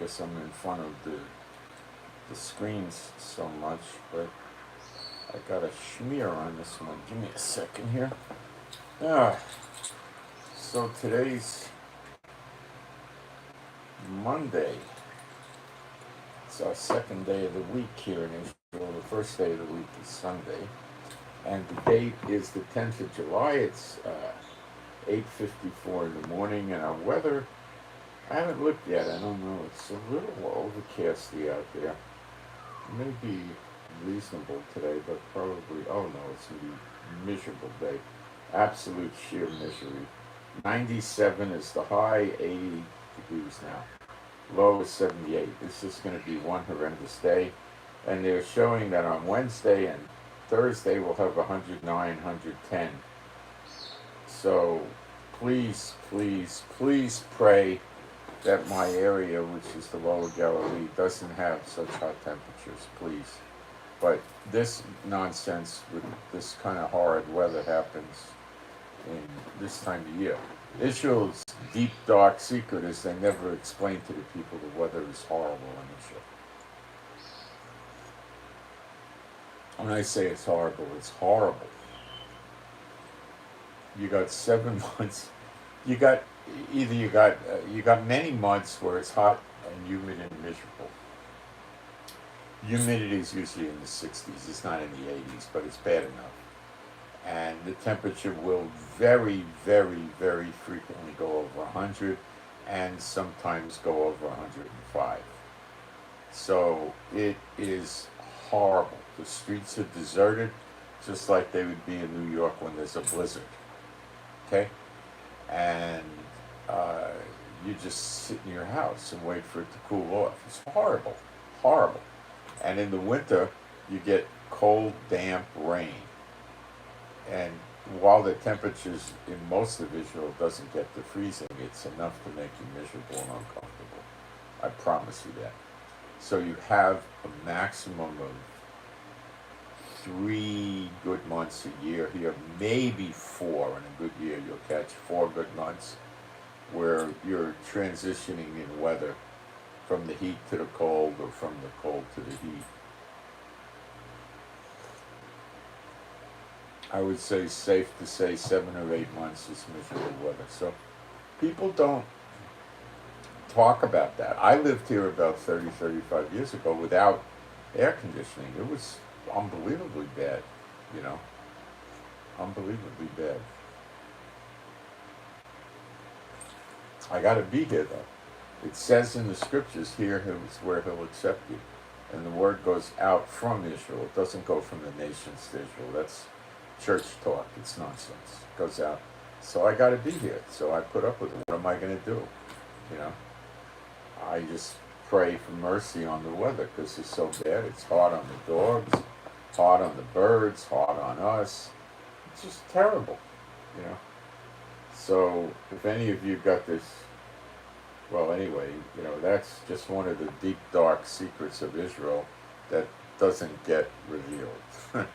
because I'm in front of the screens so much, but I got a smear on this one. Give me a second here. Ah, so today's Monday. It's our second day of the week here in Israel. The first day of the week is Sunday. And the date is the 10th of July. It's 8:54 in the morning, and our weather, I haven't looked yet. I don't know. It's a little overcasty out there. It may be reasonable today, but probably, oh no, it's going to be a miserable day. Absolute sheer misery. 97 is the high, 80 degrees now. Low is 78. This is going to be one horrendous day. And they're showing that on Wednesday and Thursday we'll have 109, 110. So please, please, please pray that my area, which is the lower Galilee, doesn't have such hot temperatures, please. But this nonsense with this kind of horrid weather happens in this time of year. Israel's deep, dark secret is they never explain to the people the weather is horrible in Israel. When I say it's horrible, it's horrible. You got 7 months. You got many months where it's hot and humid and miserable. Humidity is usually in the 60s. It's not in the 80s, but it's bad enough. And the temperature will very, very, very frequently go over 100 and sometimes go over 105. So it is horrible. The streets are deserted, just like they would be in New York when there's a blizzard. Okay? And you just sit in your house and wait for it to cool off. It's horrible, horrible. And in the winter, you get cold, damp rain. And while the temperatures in most of Israel doesn't get to freezing, it's enough to make you miserable and uncomfortable. I promise you that. So you have a maximum of 3 good months a year here, maybe 4 in a good year. You'll catch 4 good months where you're transitioning in weather from the heat to the cold or from the cold to the heat. I would say safe to say 7 or 8 months is miserable weather. So people don't talk about that. I lived here about 30, 35 years ago without air conditioning. It was unbelievably bad, unbelievably bad. I got to be here though. It says in the scriptures, here is where he'll accept you. And the word goes out from Israel. It doesn't go from the nations to Israel. That's church talk. It's nonsense. It goes out. So I got to be here. So I put up with it. What am I going to do? I just pray for mercy on the weather because it's so bad. It's hard on the dogs, hard on the birds, hard on us. It's just terrible, So if any of you got this, well, anyway, that's just one of the deep, dark secrets of Israel that doesn't get revealed.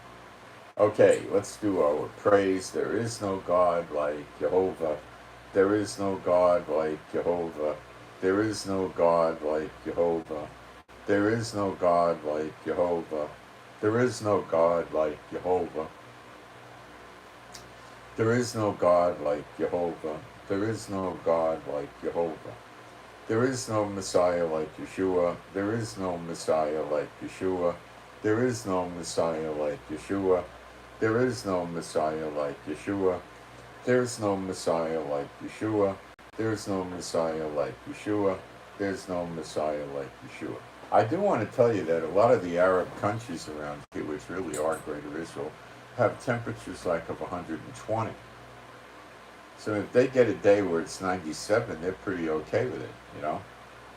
Okay, let's do our praise. There is no God like Jehovah. There is no God like Jehovah. There is no God like Jehovah. There is no God like Jehovah. There is no God like Jehovah. There is no God like Jehovah. There is no God like Jehovah. There is no Messiah like Yeshua. There is no Messiah like Yeshua. There is no Messiah like Yeshua. There is no Messiah like Yeshua. There is no Messiah like Yeshua. There is no Messiah like Yeshua. There's no Messiah like Yeshua. I do want to tell you that a lot of the Arab countries around here, which really are Greater Israel, have temperatures like of 120. So if they get a day where it's 97, they're pretty okay with it,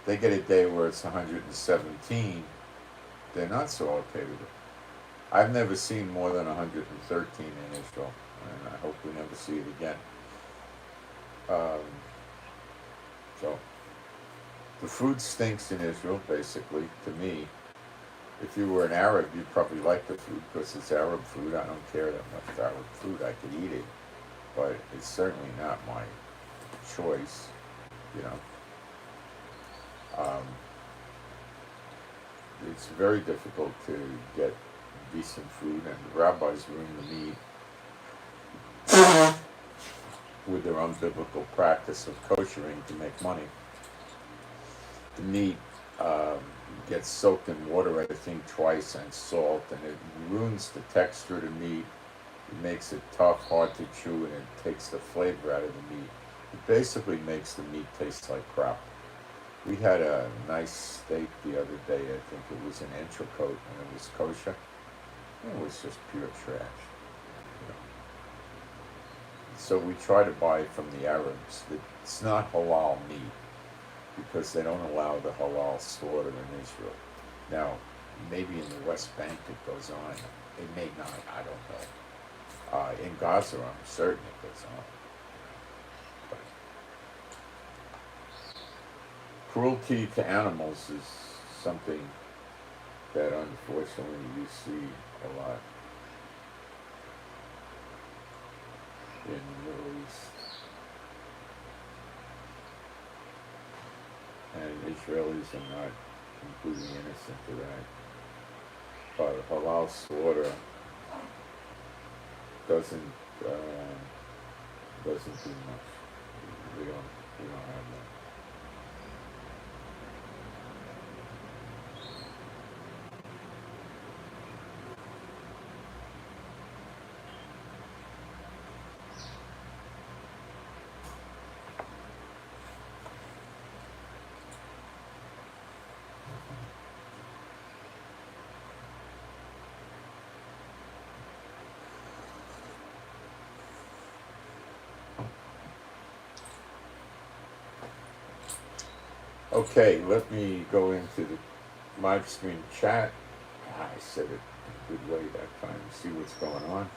They get a day where it's 117, they're not so okay with it. I've never seen more than 113 in Israel, and I hope we never see it again. So the food stinks in Israel, basically, to me. If you were an Arab, you'd probably like the food because it's Arab food. I don't care that much for Arab food. I could eat it, but it's certainly not my choice, it's very difficult to get decent food, and the rabbis ruin the meat with their unbiblical practice of koshering to make money. The meat gets soaked in water, I think, twice, and salt, and it ruins the texture of the meat. It makes it tough, hard to chew, and it takes the flavor out of the meat. It basically makes the meat taste like crap. We had a nice steak the other day. I think it was an entrecote, and it was kosher. It was just pure trash. You know. So we try to buy from the Arabs. It's not halal meat because they don't allow the halal slaughter in Israel. Now, maybe in the West Bank it goes on. It may not. I don't know. In Gaza, I'm certain it goes on. But cruelty to animals is something that unfortunately you see a lot in the Middle East. And Israelis are not completely innocent to that. But halal slaughter doesn't do much. We don't have that. Okay, let me go into the live stream chat. I said it a good way that time. See what's going on.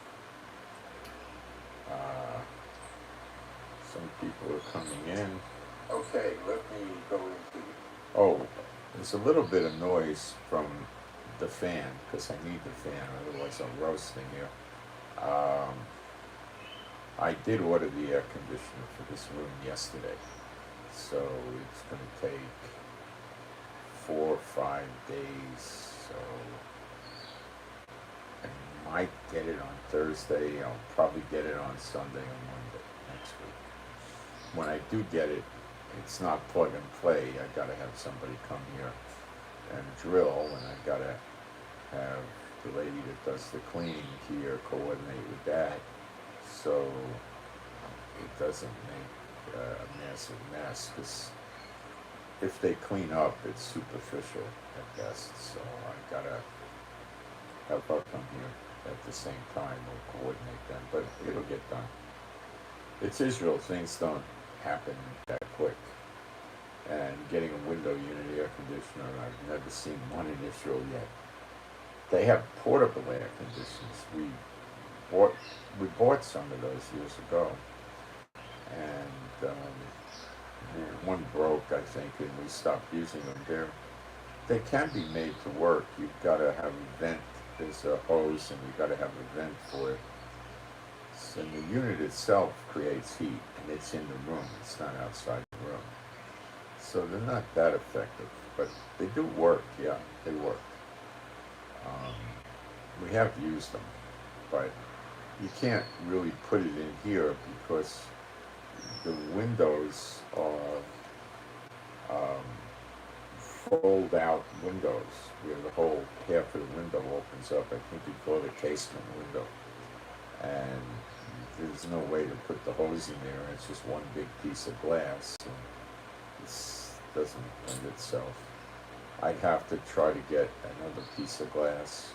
Some people are coming in. Okay, let me go into. Oh, there's a little bit of noise from the fan because I need the fan, otherwise I'm roasting here. I did order the air conditioner for this room yesterday. So it's going to take 4 or 5 days. So I might get it on Thursday. I'll probably get it on Sunday or Monday next week. When I do get it, it's not plug and play. I got to have somebody come here and drill, and I got to have the lady that does the cleaning here coordinate with that, so it doesn't make a massive mess, because if they clean up, it's superficial at best. So I gotta have her come here at the same time. We'll coordinate them, but it'll get done. It's Israel. Things don't happen that quick. And getting a window unit air conditioner, I've never seen one in Israel yet. They have portable air conditioners. We bought some of those years ago. And one broke, I think, and we stopped using them. They can be made to work. You've got to have a vent. There's a hose, and you've got to have a vent for it. So the unit itself creates heat, and it's in the room. It's not outside the room. So they're not that effective, but they do work. Yeah, they work. We have used them, but you can't really put it in here because the windows are fold-out windows, where the whole half of the window opens up. I think you call it a casement window. And there's no way to put the hose in there. It's just one big piece of glass. And this doesn't lend itself. I'd have to try to get another piece of glass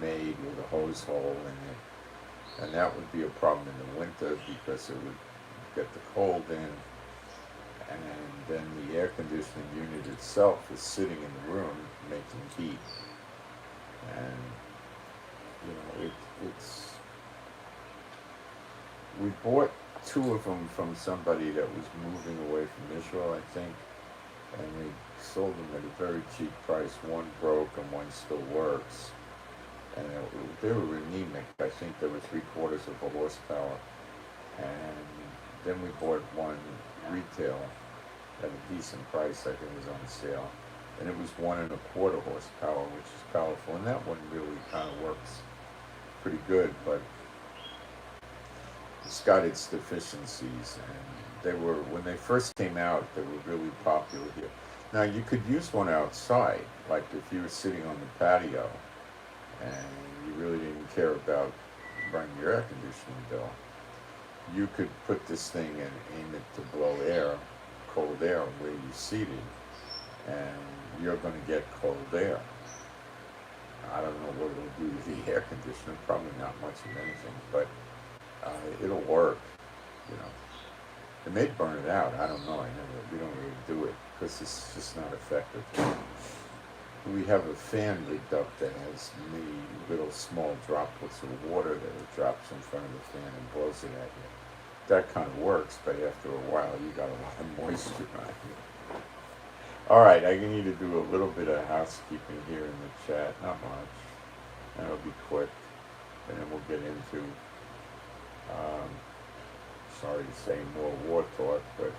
made with a hose hole in it. And that would be a problem in the winter because it would get the cold in, and then the air conditioning unit itself is sitting in the room making heat. And it's we bought 2 of them from somebody that was moving away from Israel, I think, and they sold them at a very cheap price. One broke and one still works, and they were anemic. I think they were 3/4 of a horsepower. And then we bought one retail at a decent price. I think it was on sale. and it was 1.25 horsepower, which is powerful, and that one really kind of works pretty good, but it's got its deficiencies, and they were, when they first came out, they were really popular here. Now you could use one outside, like if you were sitting on the patio and you really didn't care about running your air conditioning bill, you could put this thing and aim it to blow air, cold air, where you're seated, and you're going to get cold air. I don't know what it'll do to the air conditioner, probably not much of anything, but it'll work, you know. It may burn it out, I don't know, we don't really do it, because it's just not effective. We have a fan rigged up that has many little small droplets of water that it drops in front of the fan and blows it at you. That kind of works, but after a while you got a lot of moisture on you. Alright, I need to do a little bit of housekeeping here in the chat, not much. And it'll be quick, and then we'll get into, sorry to say, more war talk, but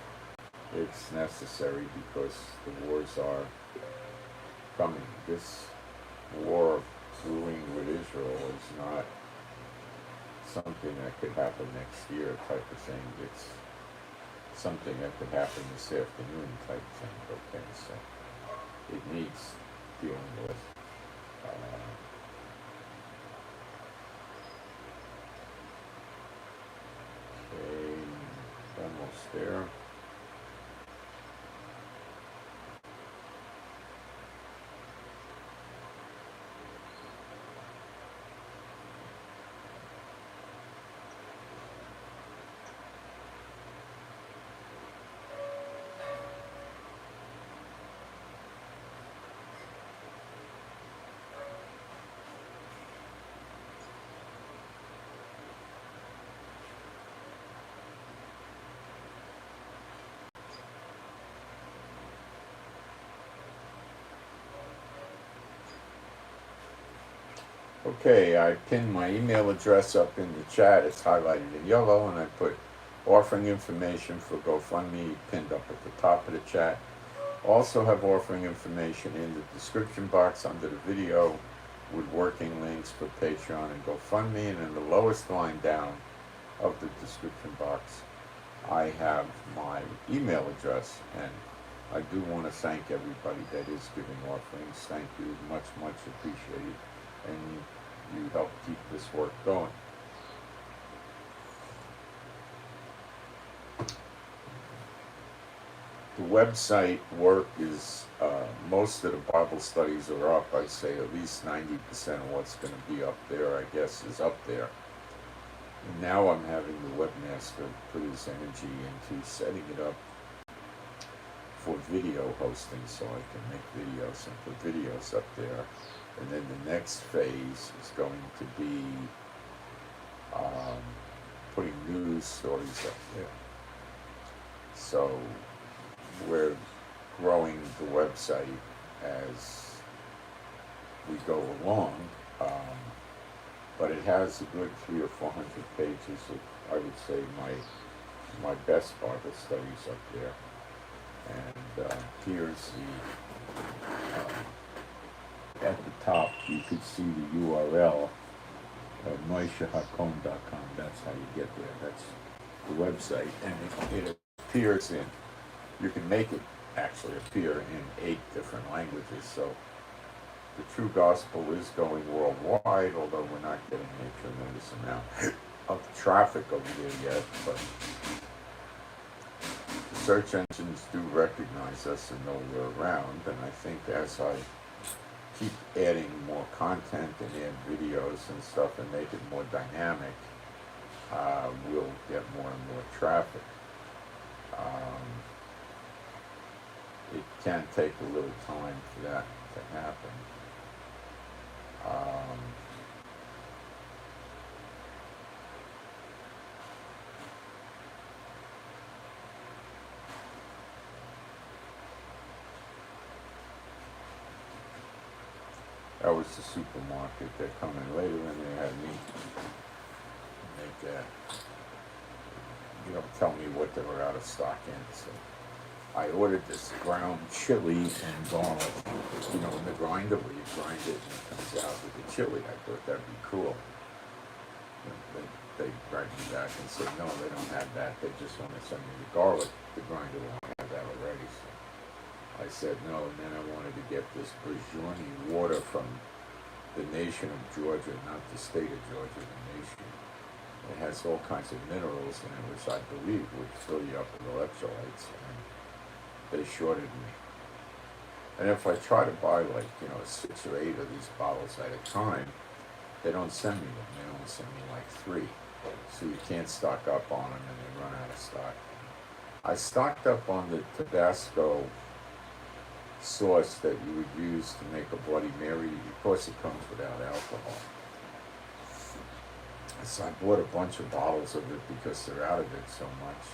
it's necessary because the wars are coming. This war brewing with Israel is not something that could happen next year type of thing. It's something that could happen this afternoon type thing. Okay, so it needs dealing with. Okay, almost there. Okay, I pinned my email address up in the chat. It's highlighted in yellow, and I put offering information for GoFundMe pinned up at the top of the chat. Also have offering information in the description box under the video with working links for Patreon and GoFundMe, and in the lowest line down of the description box I have my email address, and I do want to thank everybody that is giving offerings. Thank you, much, much appreciated, and you help keep this work going. The website work is, most of the Bible studies are up. I'd say at least 90% of what's going to be up there, I guess, is up there. And now I'm having the webmaster put his energy into setting it up for video hosting, so I can make videos and put videos up there. And then the next phase is going to be putting news stories up there. So we're growing the website as we go along, but it has a good 300 or 400 pages of, I would say, my best Bible studies up there. And here's the, at the top, you could see the URL, MosheHakom.com. That's how you get there. That's the website. And it appears in, you can make it actually appear in 8 different languages. So the true gospel is going worldwide, although we're not getting a tremendous amount of traffic over there yet. But the search engines do recognize us and know we're around. And I think as I keep adding more content and add videos and stuff and make it more dynamic, we'll get more and more traffic. It can take a little time for that to happen. That was the supermarket. They're coming later, and they had me make tell me what they were out of stock in. So I ordered this ground chili and garlic, grinder where you grind it and it comes out with the chili. I thought that'd be cool. They write me back and said, no, they don't have that. They just want to send me the garlic. The grinder won't have that already. So I said no, and then I wanted to get this Brigioni water from the nation of Georgia, not the state of Georgia, the nation. It has all kinds of minerals in it, which I believe would fill you up with electrolytes, and they shorted me. And if I try to buy 6 or 8 of these bottles at a time, they don't send me them. They only send me 3. So you can't stock up on them and they run out of stock. I stocked up on the Tabasco sauce that you would use to make a Bloody Mary. Of course it comes without alcohol. So I bought a bunch of bottles of it because they're out of it so much,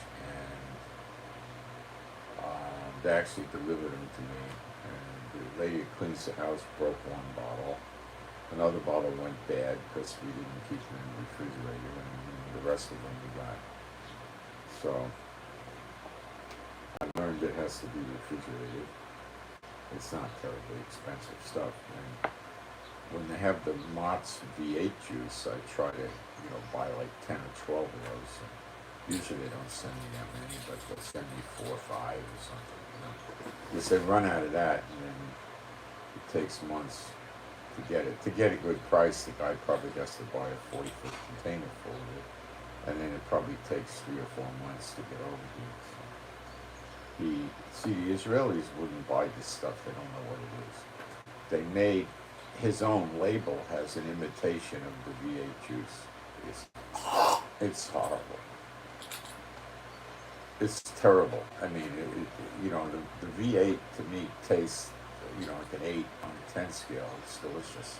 and they actually delivered them to me. And the lady who cleans the house broke one bottle. Another bottle went bad because we didn't keep them in the refrigerator, and the rest of them we got. So I learned it has to be refrigerated. It's not terribly expensive stuff. And when they have the Mott's V8 juice, I try to buy 10 or 12 of those. And usually they don't send me that many, but they'll send me 4 or 5 or something. Because they run out of that, and then it takes months to get it. To get a good price, the guy probably has to buy a 40-foot container full of it, and then it probably takes 3 or 4 months to get over here. So the Israelis wouldn't buy this stuff. They don't know what it is. They made his own label has an imitation of the V8 juice. It's horrible. It's terrible. I mean, the V8 to me tastes, like an 8 on a 10 scale. It's delicious.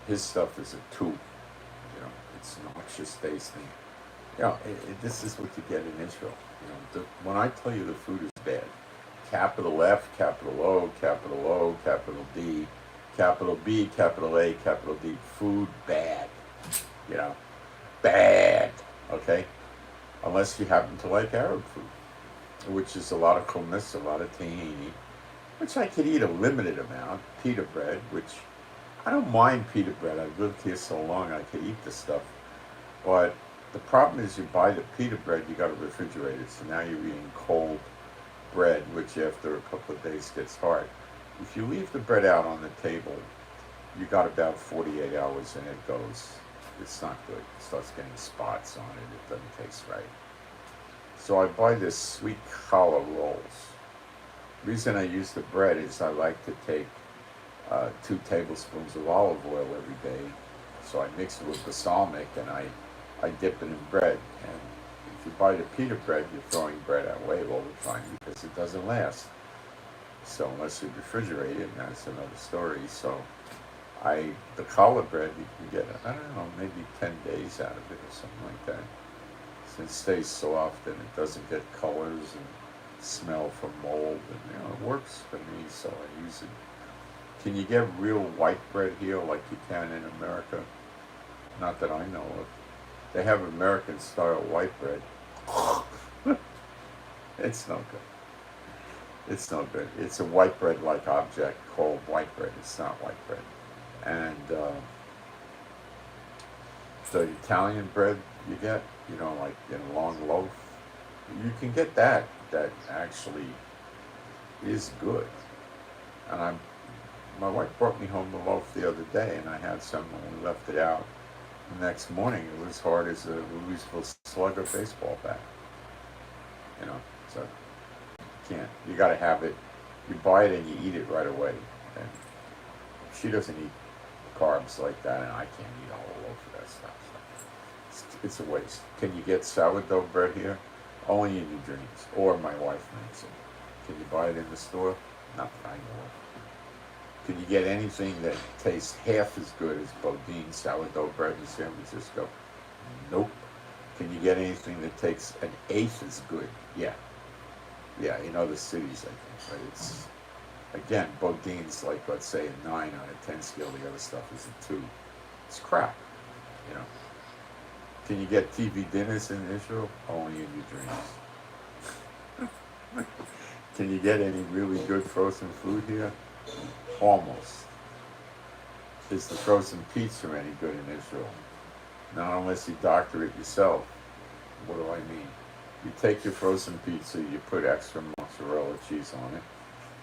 His stuff is a 2. It's noxious tasting. This is what you get in Israel. When I tell you the food is bad, capital F, capital O, capital D, capital B, capital A, capital D, food bad. Bad. Okay? Unless you happen to like Arab food, which is a lot of hummus, a lot of tahini, which I could eat a limited amount. Pita bread, which I don't mind pita bread. I've lived here so long I could eat the stuff. But the problem is you buy the pita bread, you got to refrigerate it. So now you're eating cold bread, which after a couple of days gets hard. If you leave the bread out on the table, you got about 48 hours and it goes. It's not good. It starts getting spots on it. It doesn't taste right. So I buy this sweet challah rolls. The reason I use the bread is I like to take 2 tablespoons of olive oil every day. So I mix it with balsamic and I dip it in bread. And if you buy the pita bread, you're throwing bread away all the time because it doesn't last. So unless you refrigerate it, that's another story. So the challah bread, you can get, I don't know, maybe 10 days out of it or something like that. Since it stays soft and it doesn't get colors and smell from mold, and it works for me, so I use it. Can you get real white bread here like you can in America? Not that I know of. They have American style white bread. It's no good. It's no good. It's a white bread like object called white bread. It's not white bread. And the Italian bread you get, like in a long loaf, you can get that actually is good. And my wife brought me home the loaf the other day, and I had some and we left it out. The next morning it was hard as a Louisville Slugger baseball bat. So you can't. You got to have it. You buy it and you eat it right away. And she doesn't eat carbs like that, and I can't eat a whole loaf of that stuff. So it's a waste. Can you get sourdough bread here? Only in your dreams, or my wife makes it. Can you buy it in the store? Not that I know of. Can you get anything that tastes half as good as Bodine sourdough bread in San Francisco? Nope. Can you get anything that tastes an eighth as good? Yeah, in other cities, I think. But it's, again, Bodine's like, let's say, a 9 on a 10 scale. The other stuff is a 2. It's crap, Can you get TV dinners in Israel? Only in your dreams. Can you get any really good frozen food here? Almost. Is the frozen pizza any good in Israel? Not unless you doctor it yourself. What do I mean? You take your frozen pizza, you put extra mozzarella cheese on it,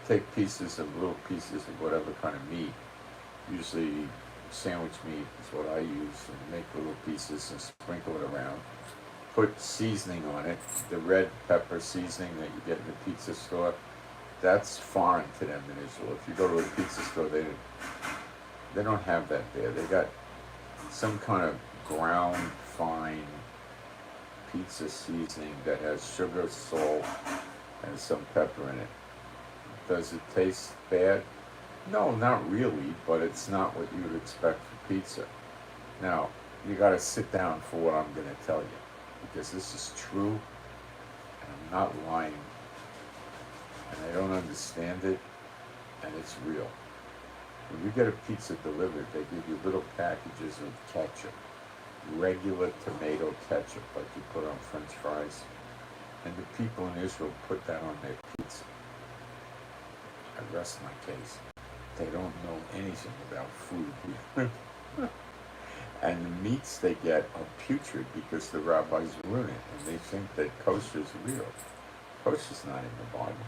take little pieces of whatever kind of meat, usually sandwich meat is what I use, and make little pieces and sprinkle it around. Put seasoning on it, the red pepper seasoning that you get in the pizza store. That's foreign to them in Israel. If you go to a pizza store, they don't have that there. They got some kind of ground fine pizza seasoning that has sugar, salt, and some pepper in it. Does it taste bad? No, not really, but it's not what you would expect for pizza. Now, you got to sit down for what I'm going to tell you, because this is true, and I'm not lying, and I don't understand it, and it's real. When you get a pizza delivered, they give you little packages of ketchup, regular tomato ketchup, like you put on French fries, and the people in Israel put that on their pizza. I rest my case. They don't know anything about food here. And the meats they get are putrid because the rabbis ruin it, and they think that kosher is real. Kosher's not in the Bible.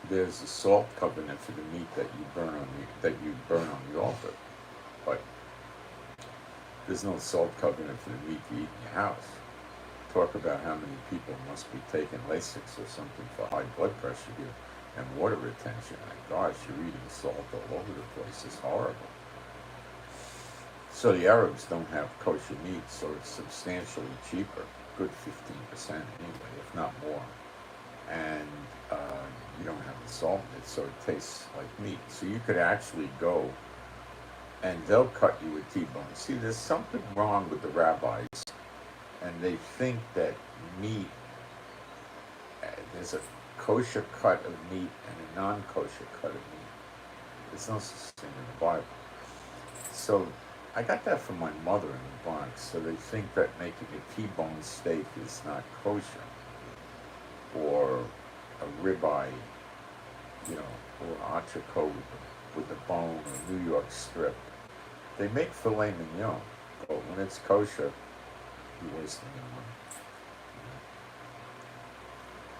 There's a salt covenant for the meat that you burn on the altar, but there's no salt covenant for the meat you eat in your house. Talk about how many people must be taking Lasix or something for high blood pressure here and water retention. My gosh, you're eating salt all over the place. It's horrible. So the Arabs don't have kosher meat, so it's substantially cheaper, good 15% anyway, if not more. And you don't have the salt in it, so it tastes like meat. So you could actually go and they'll cut you a T-bone. See, there's something wrong with the rabbis, and they think that meat, there's a kosher cut of meat and a non-kosher cut of meat. There's no such thing in the Bible. So I got that from my mother in the Bronx. So they think that making a T-bone steak is not kosher, or a ribeye, or entrecote with the bone, or New York strip. They make filet mignon, but when it's kosher, you're wasting your money.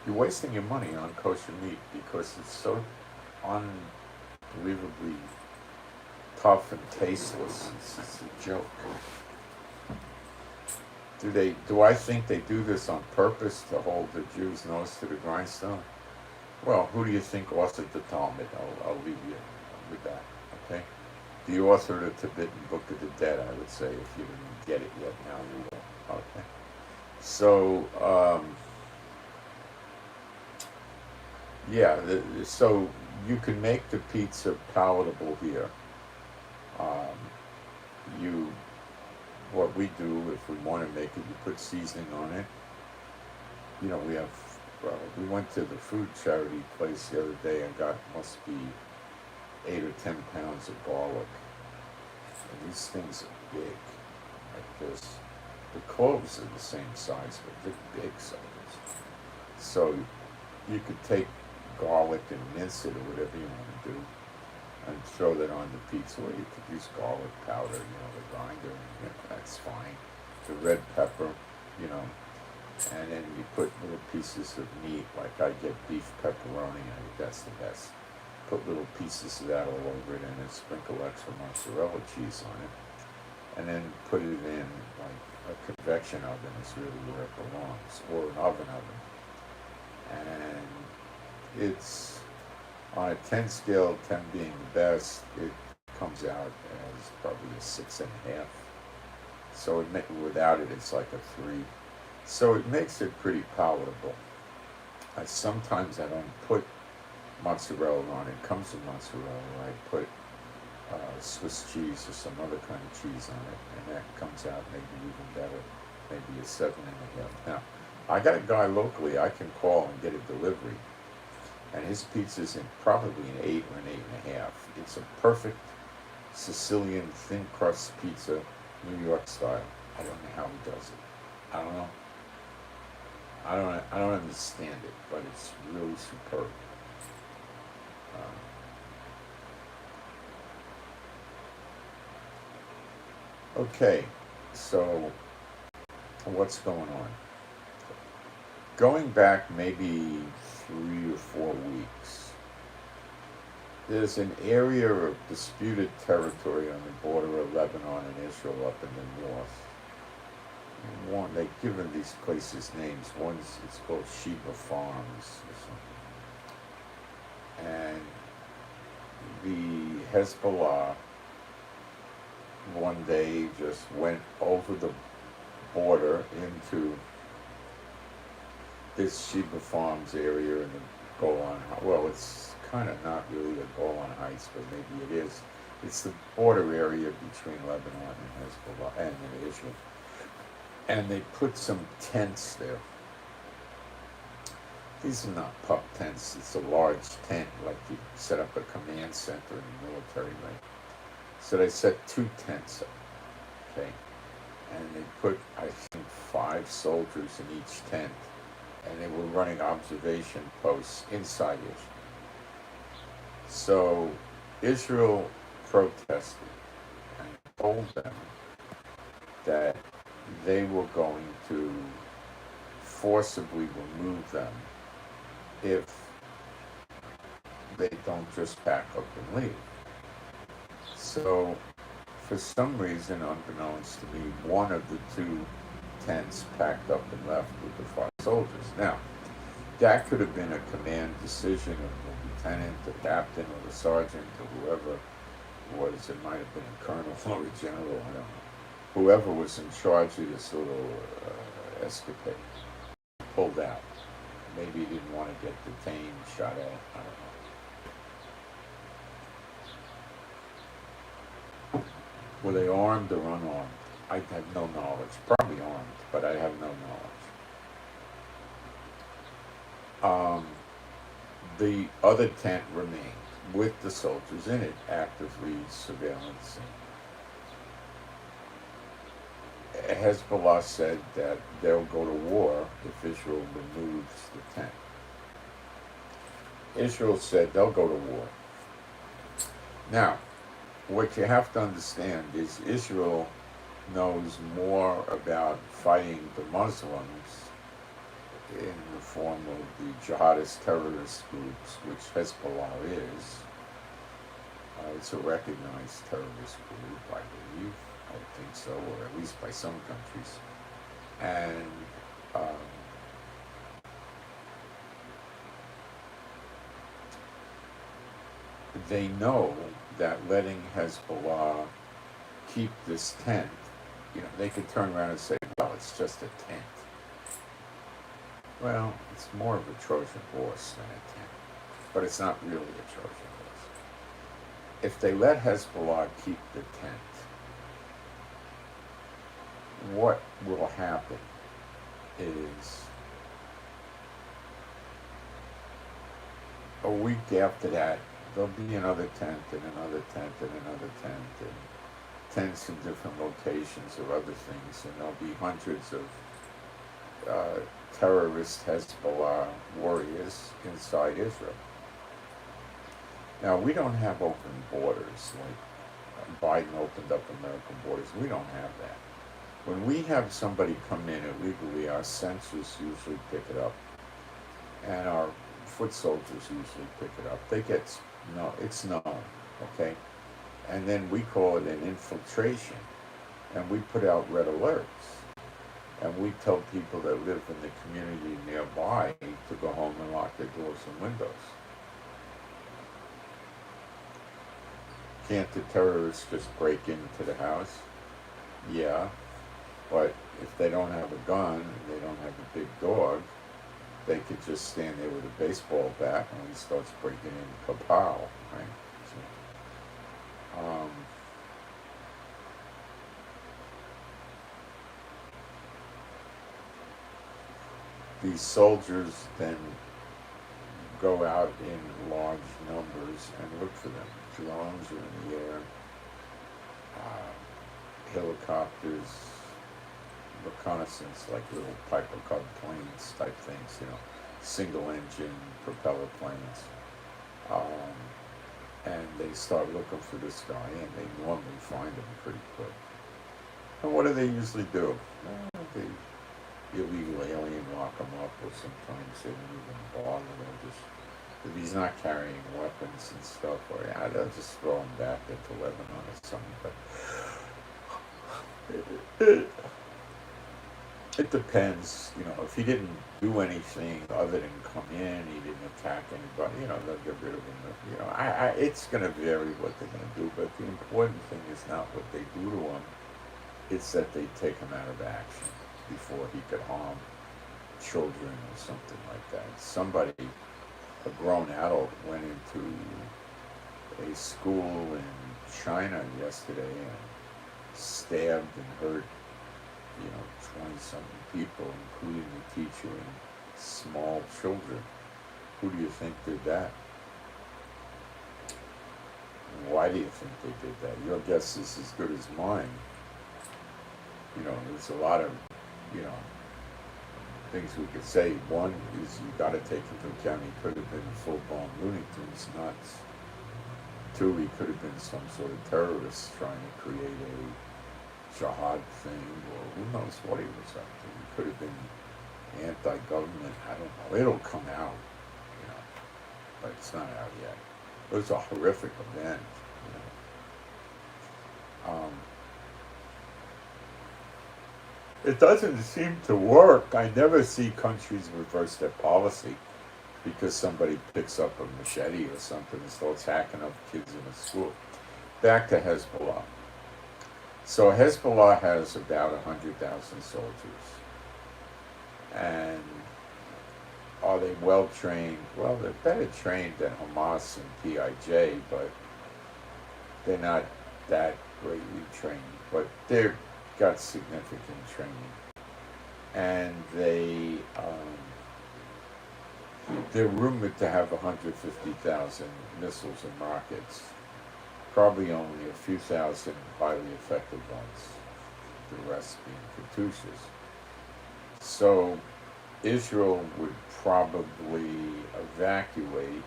You're wasting your money on kosher meat because it's so unbelievably tough and tasteless. It's a joke. Do I think they do this on purpose to hold the Jews' nose to the grindstone? Well, who do you think authored the Talmud? I'll leave you with that, okay? The author of the Tibetan Book of the Dead, I would say, if you didn't get it yet, now you will, okay? So, so you can make the pizza palatable here. What we do, if we want to make it, you put seasoning on it. We went to the food charity place the other day and got, must be 8 or 10 pounds of garlic. And these things are big, like this. The cloves are the same size, but they're big sizes. So you could take garlic and mince it or whatever you want to do, and throw that on the pizza. Or you could use garlic powder, the grinder, that's fine. The red pepper, and then you put little pieces of meat, like I get beef pepperoni, I think that's the best. Put little pieces of that all over it, and then sprinkle extra mozzarella cheese on it, and then put it in like a convection oven is really where it belongs, or an oven. And it's on a 10 scale, 10 being the best, it comes out as probably a 6.5. So without it, it's like a 3. So it makes it pretty palatable. Sometimes I don't put mozzarella on it. It comes with mozzarella. I put Swiss cheese or some other kind of cheese on it, and that comes out maybe even better, maybe a 7.5. Now, I got a guy locally I can call and get a delivery, and his pizza's probably an 8 or an 8.5. It's a perfect Sicilian thin crust pizza, New York style. I don't know how he does it. I don't know. I don't understand it, but it's really superb. Okay, so what's going on? Going back maybe 3 or 4 weeks, there's an area of disputed territory on the border of Lebanon and Israel up in the north. One, they've given these places names. It's called Sheba Farms or something. And the Hezbollah one day just went over the border into this Sheba Farms area in the Golan. Well, it's kind of not really the Golan Heights, but maybe it is. It's the border area between Lebanon and Hezbollah and Israel. And they put some tents there. These are not pup tents. It's a large tent, like you set up a command center in the military, right? So they set 2 tents up, okay? And they put, I think, 5 soldiers in each tent. And they were running observation posts inside Israel. So Israel protested and told them that they were going to forcibly remove them if they don't just pack up and leave. So, for some reason, unbeknownst to me, one of the 2 tents packed up and left with the 5 soldiers. Now, that could have been a command decision of the lieutenant, the captain, or the sergeant, or whoever it was. It might have been a colonel or a general, I don't know. Whoever was in charge of this little escapade pulled out. Maybe he didn't want to get detained, shot at, I don't know. Were they armed or unarmed? I have no knowledge. Probably armed, but I have no knowledge. The other tent remained with the soldiers in it, actively surveillance. Hezbollah said that they'll go to war if Israel removes the tent. Israel said they'll go to war. Now, what you have to understand is Israel knows more about fighting the Muslims in the form of the jihadist terrorist groups, which Hezbollah is. It's a recognized terrorist group, I believe. I think so, or at least by some countries. And they know that letting Hezbollah keep this tent, they could turn around and say, well, it's just a tent. Well, it's more of a Trojan horse than a tent, but it's not really a Trojan horse. If they let Hezbollah keep the tent, what will happen is a week after that, there'll be another tent and another tent and another tent and tents in different locations or other things, and there'll be hundreds of terrorist Hezbollah warriors inside Israel. Now, we don't have open borders like Biden opened up American borders. We don't have that. When we have somebody come in illegally, our sensors usually pick it up, and our foot soldiers usually pick it up. It's known, okay? And then we call it an infiltration, and we put out red alerts, and we tell people that live in the community nearby to go home and lock their doors and windows. Can't the terrorists just break into the house? Yeah. But if they don't have a gun and they don't have a big dog, they could just stand there with a baseball bat and he starts breaking in, kapow, right? So, these soldiers then go out in large numbers and look for them. Drones are in the air, helicopters, reconnaissance, like little Piper Cub planes type things, single engine propeller planes. Um, and they start looking for this guy, and they normally find him pretty quick. And what do they usually do? They illegal alien lock him up, or sometimes they don't even bother. They'll just, if he's not carrying weapons and stuff, or they'll just throw him back into Lebanon or something. But it depends, if he didn't do anything other than come in, he didn't attack anybody, they'll get rid of him. It's going to vary what they're going to do, but the important thing is not what they do to him, it's that they take him out of action before he could harm children or something like that. Somebody, a grown adult, went into a school in China yesterday and stabbed and hurt 20-something people, including the teacher and small children. Who do you think did that? And why do you think they did that? Your guess is as good as mine. There's a lot of, things we could say. One is you got to take into account he could have been full-blown Looney Tunes nuts. Two, he could have been some sort of terrorist trying to create a jihad thing, or who knows what he was up to. He could have been anti-government, I don't know. It'll come out, but it's not out yet. It was a horrific event, It doesn't seem to work. I never see countries reverse their policy because somebody picks up a machete or something and starts hacking up kids in a school. Back to Hezbollah. So Hezbollah has about 100,000 soldiers. And are they well trained? Well, they're better trained than Hamas and PIJ, but they're not that greatly trained. But they've got significant training. And they're rumored to have 150,000 missiles and rockets. Probably only a few thousand highly effective ones, the rest being Katyushas. So Israel would probably evacuate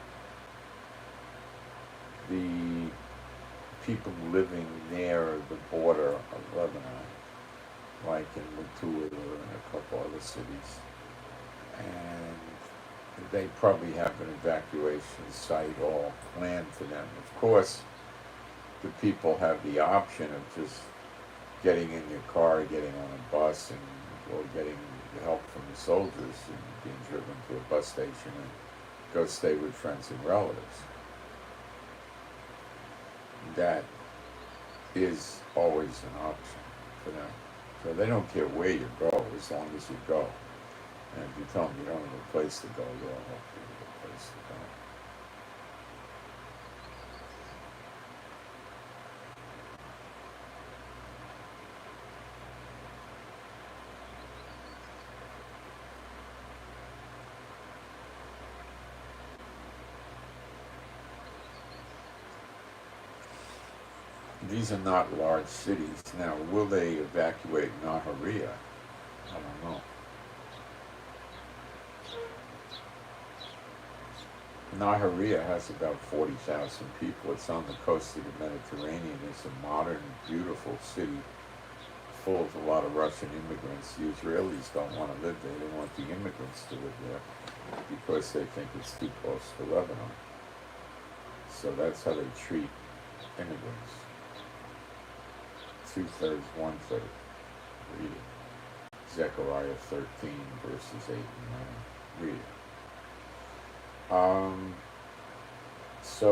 the people living near the border of Lebanon, like in Metula and a couple other cities. And they probably have an evacuation site all planned for them. Of course, the people have the option of just getting in your car, getting on a bus, or getting help from the soldiers and being driven to a bus station and go stay with friends and relatives. That is always an option for them. So they don't care where you go as long as you go. And if you tell them you don't have a place to go, they'll help you with a place to go. These are not large cities. Now, will they evacuate Nahariya? I don't know. Nahariya has about 40,000 people. It's on the coast of the Mediterranean. It's a modern, beautiful city full of a lot of Russian immigrants. The Israelis don't want to live there. They want the immigrants to live there because they think it's too close to Lebanon. So that's how they treat immigrants. 2/3, 1/3. Read it. Zechariah 13, verses 8 and 9. Read it. So,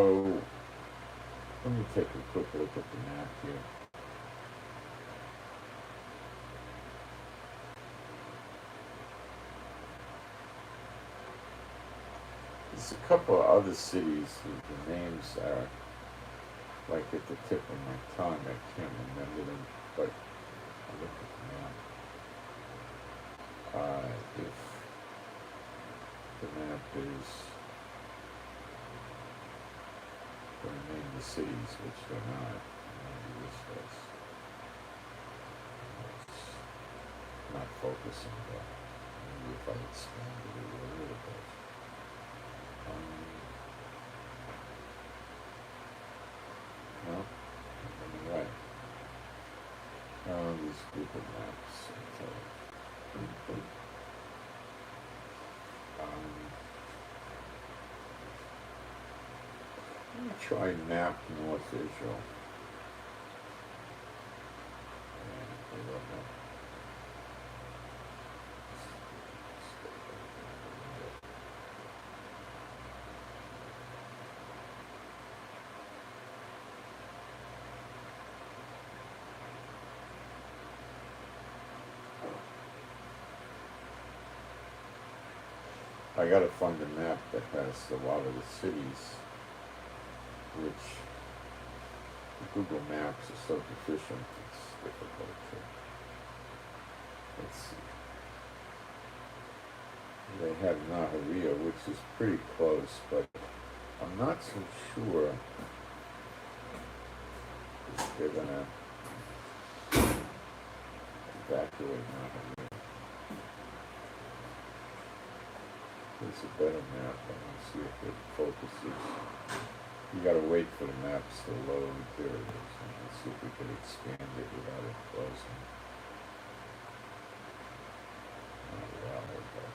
let me take a quick look at the map here. There's a couple of other cities whose the names are like at the tip of my tongue. I can't remember them, but I'll look at the map. If the map is going to name the cities, which they're not, maybe this does. not focusing there. Maybe if I expand it a little bit. No, anyway. Oh, these Google Maps. Okay. Let me try map North Israel. I gotta find a map that has a lot of the cities, which Google Maps is so deficient, it's difficult to, let's see. They have Naharia, which is pretty close, but I'm not so sure if they're gonna evacuate Naharia. There's a better map. I want to see if it focuses. You gotta wait for the maps to load. There it is. Let's see if we can expand it without it closing. Not really, but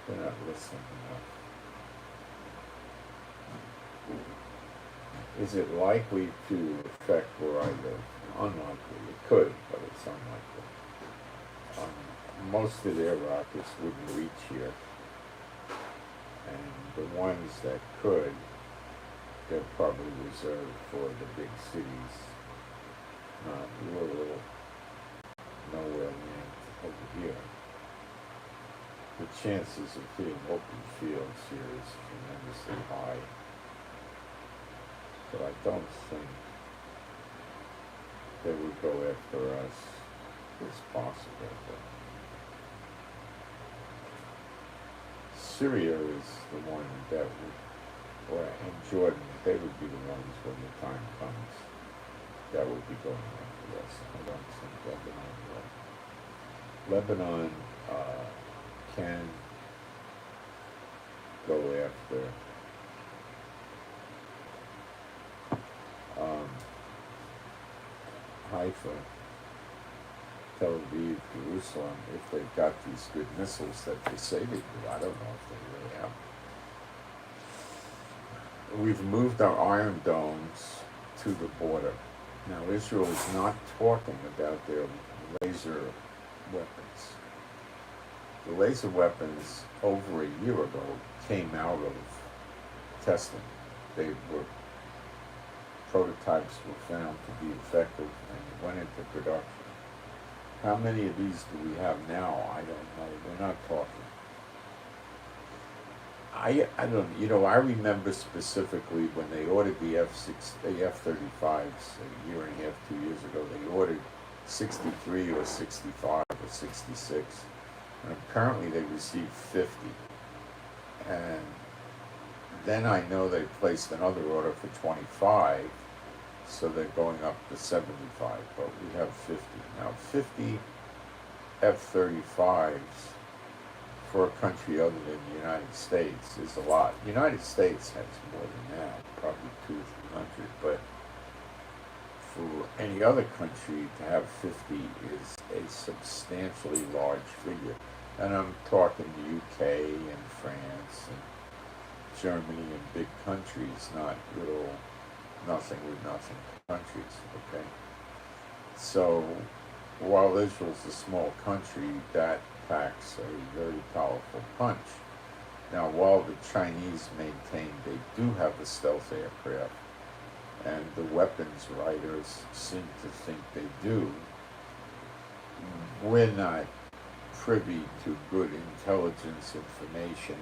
they're not listening enough. Is it likely to affect where I live? Unlikely. It could, but it's unlikely. Most of their rockets wouldn't reach here. And the ones that could, they're probably reserved for the big cities. Not rural, nowhere near over here. The chances of hitting open fields here is tremendously high. But I don't think they would go after us. It's possible, but Syria is the one that would, and Jordan, they would be the ones when the time comes that would be going after us. I don't think Lebanon will. Lebanon can go after Haifa, Tel Aviv, Jerusalem, if they've got these good missiles that they say they do. I don't know if they really have. We've moved our Iron Domes to the border. Now, Israel is not talking about their laser weapons. The laser weapons over a year ago came out of testing. They were, prototypes were found to be effective and went into production. How many of these do we have now? I don't know. We're not talking. I don't, I remember specifically when they ordered the F-35s a year and a half, 2 years ago, they ordered 63 or 65 or 66. And apparently they received 50. And then I know they placed another order for 25, so they're going up to 75, but we have 50. Now 50 F-35s for a country other than the United States is a lot. The United States has more than that, probably 200 or 300, but for any other country to have 50 is a substantially large figure. And I'm talking the UK and France and Germany and big countries, not little nothing with nothing countries, okay? So while Israel's a small country, that packs a very powerful punch. Now, while the Chinese maintain they do have a stealth aircraft, and the weapons writers seem to think they do, we're not privy to good intelligence information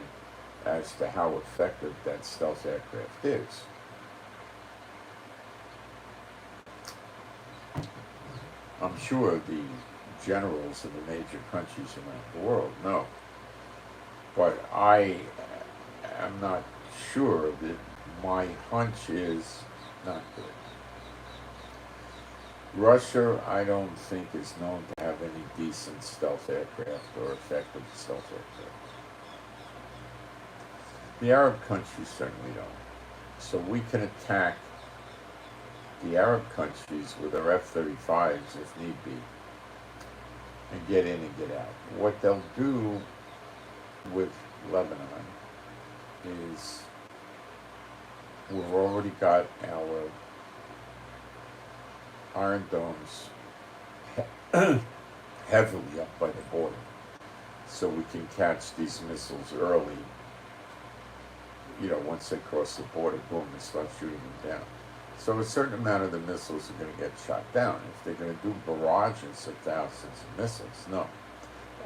as to how effective that stealth aircraft is. I'm sure the generals of the major countries around the world know. But I am not sure that my hunch is not good. Russia, I don't think, is known to have any decent stealth aircraft or effective stealth aircraft. The Arab countries certainly don't. So we can attack the Arab countries with our F-35s if need be, and get in and get out. What they'll do with Lebanon is we've already got our Iron Domes heavily up by the border, so we can catch these missiles early. Once they cross the border, boom, and start shooting them down. So a certain amount of the missiles are going to get shot down. If they're going to do barrages of thousands of missiles, no.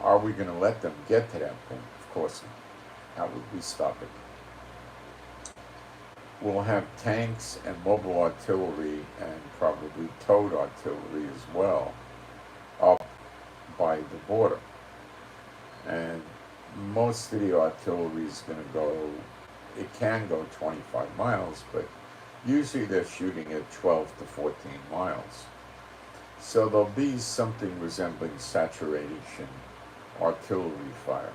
Are we going to let them get to that point? Of course not. How would we stop it? We'll have tanks and mobile artillery and probably towed artillery as well up by the border. And most of the artillery is going to go, it can go 25 miles, but usually they're shooting at 12 to 14 miles. So there'll be something resembling saturation artillery fire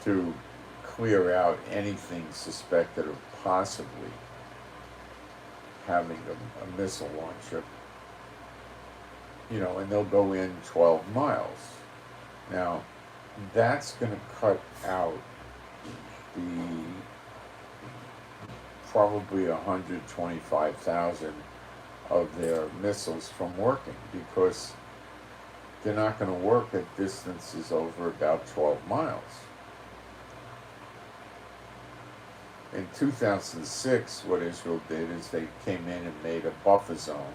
to clear out anything suspected of possibly having a missile launcher. And they'll go in 12 miles. Now, that's going to cut out the probably 125,000 of their missiles from working, because they're not going to work at distances over about 12 miles. In 2006, what Israel did is they came in and made a buffer zone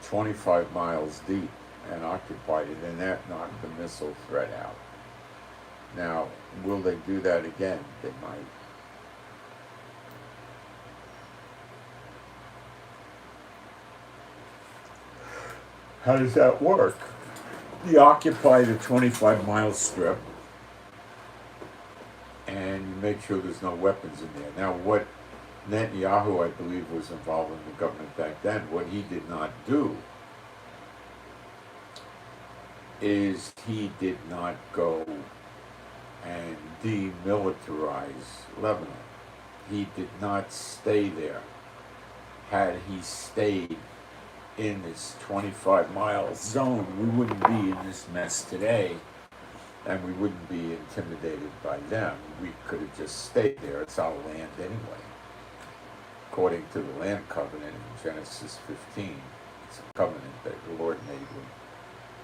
25 miles deep and occupied it, and that knocked the missile threat out. Now, will they do that again? They might. How does that work? You occupy the 25-mile strip, and you make sure there's no weapons in there. Now, what Netanyahu, I believe, was involved in the government back then, what he did not do is he did not go and demilitarize Lebanon. He did not stay there. Had he stayed in this 25-mile zone, we wouldn't be in this mess today, and we wouldn't be intimidated by them. We could have just stayed there. It's our land anyway. According to the land covenant in Genesis 15, it's a covenant that the Lord made with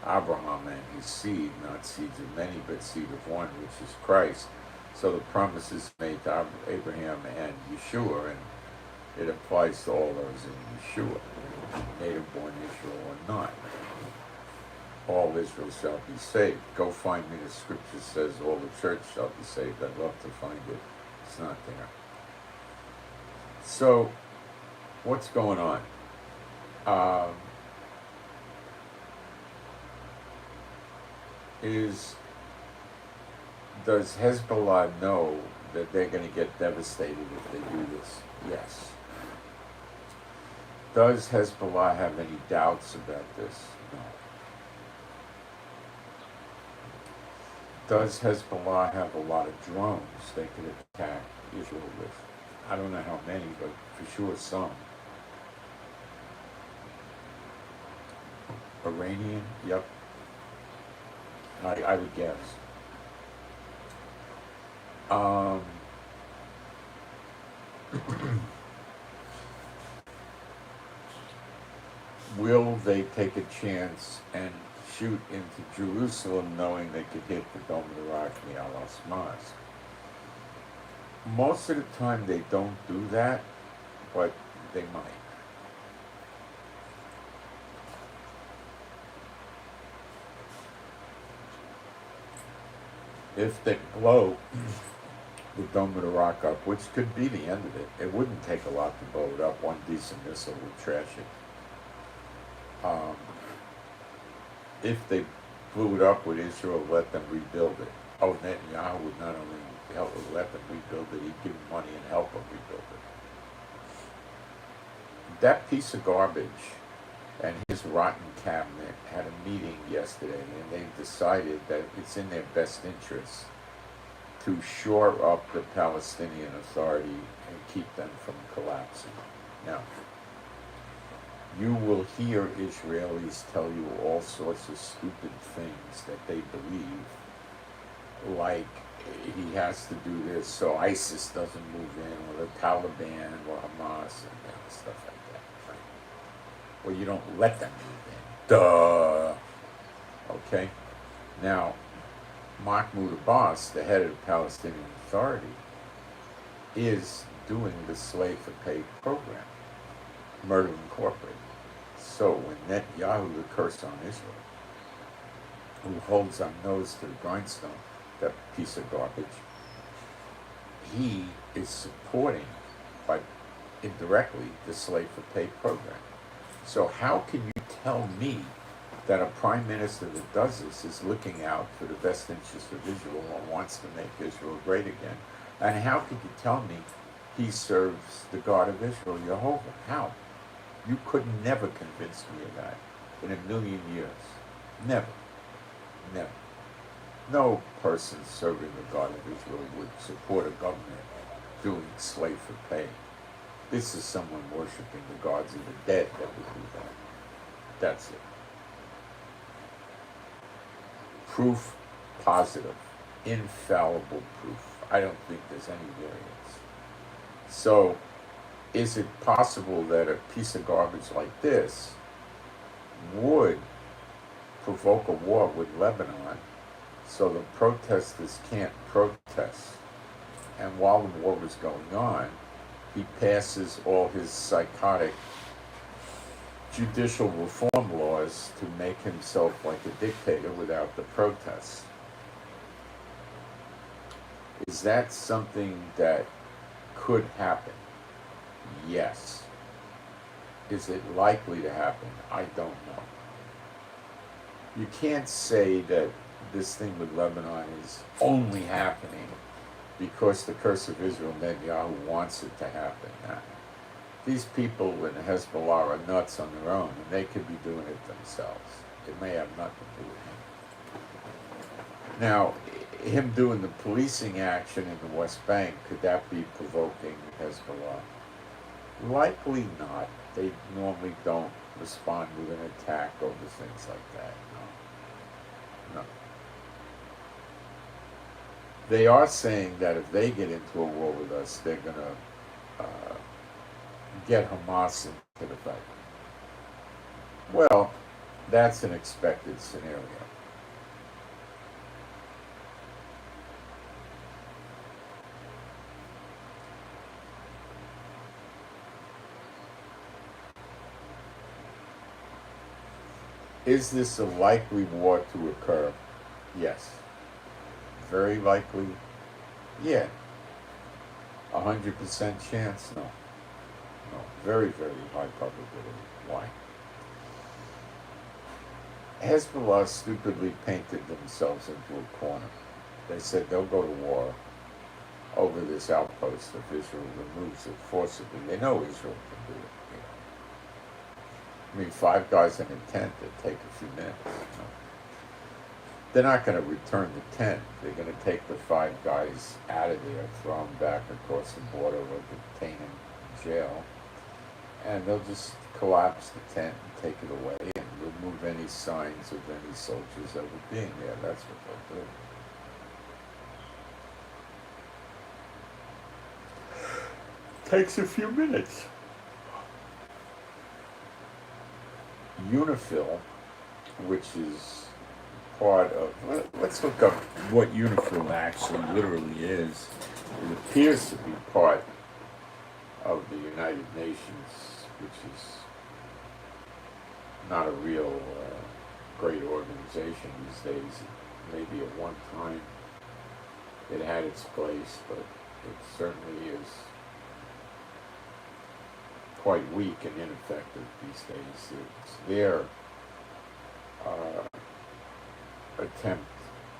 Abraham and his seed, not seeds of many, but seed of one, which is Christ. So the promise is made to Abraham and Yeshua, and it applies to all those in Yeshua, native-born Israel or not. All Israel shall be saved. Go find me, the scripture says all the church shall be saved. I'd love to find it. It's not there. So, what's going on? Does Hezbollah know that they're going to get devastated if they do this? Yes. Does Hezbollah have any doubts about this? No. Does Hezbollah have a lot of drones they could attack Israel with? I don't know how many, but for sure some. Iranian? Yep. I would guess. Will they take a chance and shoot into Jerusalem knowing they could hit the Dome of the Rock and the Al-Aqsa Mosque? Most of the time they don't do that, but they might. If they blow the Dome of the Rock up, which could be the end of it, it wouldn't take a lot to blow it up. One decent missile would trash it. um, if they blew it up, would Israel let them rebuild it? Oh, Netanyahu would not only let them rebuild it, he'd give them money and help them rebuild it. That piece of garbage and his rotten cabinet had a meeting yesterday, and they decided that it's in their best interest to shore up the Palestinian Authority and keep them from collapsing. Now, you will hear Israelis tell you all sorts of stupid things that they believe, like he has to do this so ISIS doesn't move in, or the Taliban, or Hamas, and stuff like that. Right? Well, you don't let them move in. Duh! Okay? Now, Mahmoud Abbas, the head of the Palestinian Authority, is doing the slave for pay program, Murder Incorporated. So when Netanyahu, the curse on Israel, who holds our nose to the grindstone, that piece of garbage, he is supporting, by indirectly, the slave for pay program. So how can you tell me that a prime minister that does this is looking out for the best interest of Israel and wants to make Israel great again? And how could you tell me he serves the God of Israel, Jehovah? How? You could never convince me of that in a million years. Never. Never. No person serving the God of Israel would support a government doing slave for pay. This is someone worshiping the gods of the dead that would do that. That's it. Proof positive. Infallible proof. I don't think there's any variance. So, is it possible that a piece of garbage like this would provoke a war with Lebanon so the protesters can't protest? And while the war was going on, he passes all his psychotic judicial reform laws to make himself like a dictator without the protests. Is that something that could happen? Yes. Is it likely to happen? I don't know. You can't say that this thing with Lebanon is only happening because the curse of Israel, Netanyahu, wants it to happen. These people in Hezbollah are nuts on their own, and they could be doing it themselves. It may have nothing to do with him. Now, him doing the policing action in the West Bank, could that be provoking Hezbollah? Likely not. They normally don't respond with an attack over things like that. No. No. They are saying that if they get into a war with us, they're going to get Hamas into the fight. Well, that's an expected scenario. Is this a likely war to occur? Yes. Very likely? Yeah. 100% chance? No. No. Very, very high probability. Why? Hezbollah stupidly painted themselves into a corner. They said they'll go to war over this outpost if Israel removes it forcibly. They know Israel can do it. I mean, 5 guys in a tent that take a few minutes. They're not going to return the tent. They're going to take the 5 guys out of there, throw them back across the border, or detain them in jail, and they'll just collapse the tent and take it away and remove any signs of any soldiers ever being there. That's what they'll do. Takes a few minutes. UNIFIL, which is part of, let's look up what UNIFIL actually literally is. It appears to be part of the United Nations, which is not a real great organization these days. Maybe at one time it had its place, but it certainly is quite weak and ineffective these days. It's their attempt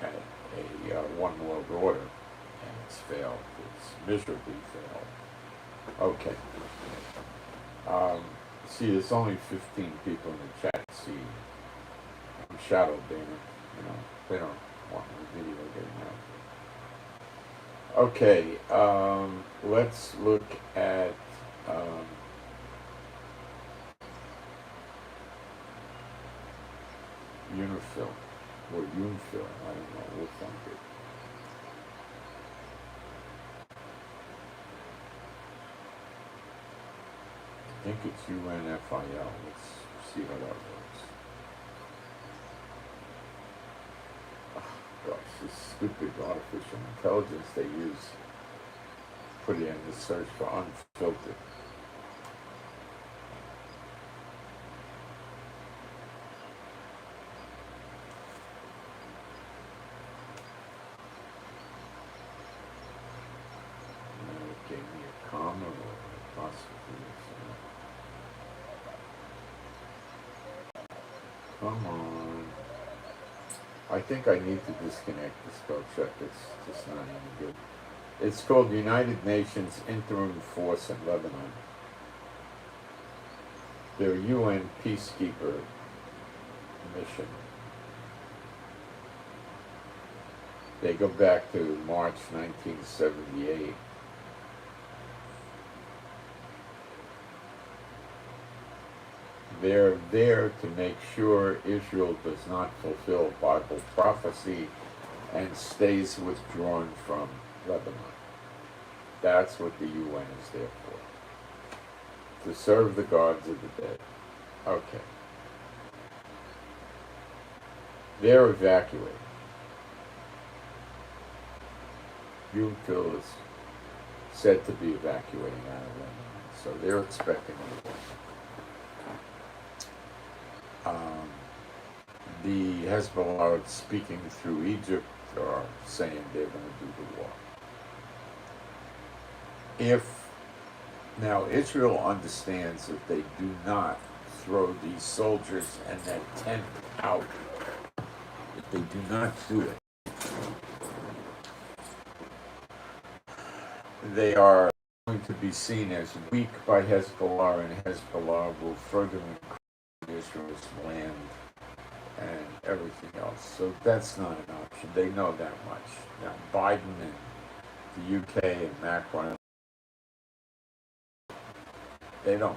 at a one world order, and it's failed. It's miserably failed. Okay. See, there's only 15 people in the chat. See, I'm shadow banning. They don't want the video getting out. Okay, let's look at Unifil, or Unifil, I don't know, we'll find it. I think it's UNFIL. Let's see how that works. Oh, gosh, this stupid artificial intelligence they use. Put it in the search for unfiltered. And it gave me a comma or a apostrophe or something. Come on. I think I need to disconnect the spell check. It's just not any good. It's called United Nations Interim Force in Lebanon. Their UN peacekeeper mission. They go back to March 1978. They're there to make sure Israel does not fulfill Bible prophecy and stays withdrawn from Lebanon. That's what the UN is there for. To serve the gods of the dead. Okay. They're evacuating. UNIFIL is said to be evacuating out of Lebanon, so they're expecting a war. The Hezbollah speaking through Egypt are saying they're going to do the war. If now Israel understands that they do not throw these soldiers and that tent out, if they do not do it, they are going to be seen as weak by Hezbollah, and Hezbollah will further increase Israel's land and everything else. So that's not an option. They know that much. Now Biden and the UK and Macron, they don't.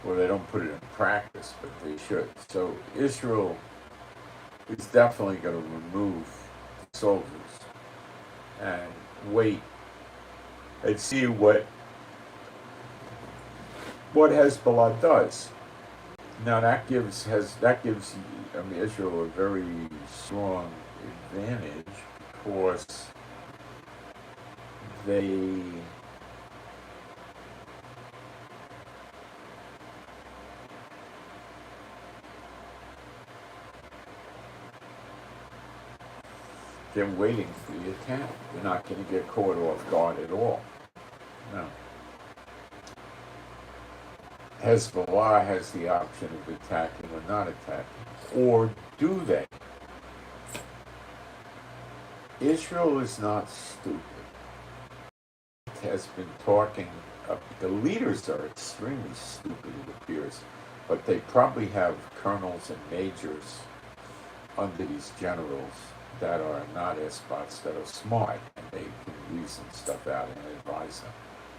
Well, they don't put it in practice, but they should. So Israel is definitely going to remove the soldiers and wait and see what Hezbollah does. Now that gives Israel a very strong advantage because they're waiting for the attack. They're not going to get caught off guard at all. No. Hezbollah has the option of attacking or not attacking. Or do they? Israel is not stupid. It has been talking, the leaders are extremely stupid, it appears, but they probably have colonels and majors under these generals that are not despots, that are smart, and they can reason stuff out and advise them.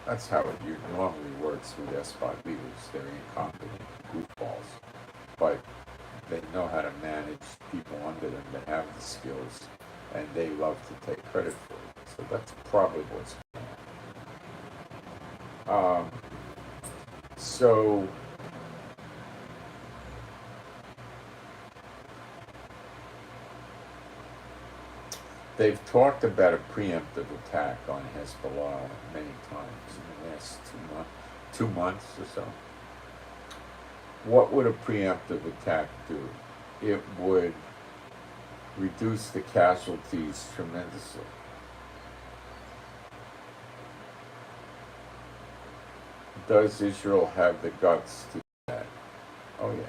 That's how it normally works with despot leaders. They're incompetent goofballs, but they know how to manage people under them that have the skills, and they love to take credit for it. So that's probably what's going on. So they've talked about a preemptive attack on Hezbollah many times in the last 2 months or so. What would a preemptive attack do? It would reduce the casualties tremendously. Does Israel have the guts to do that? Oh yeah,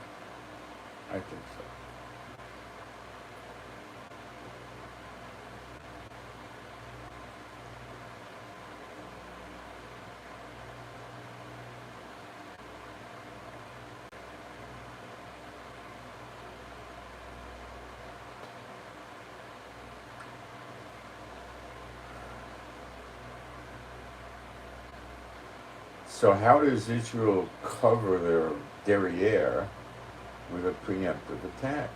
I think so. So how does Israel cover their derriere with a preemptive attack?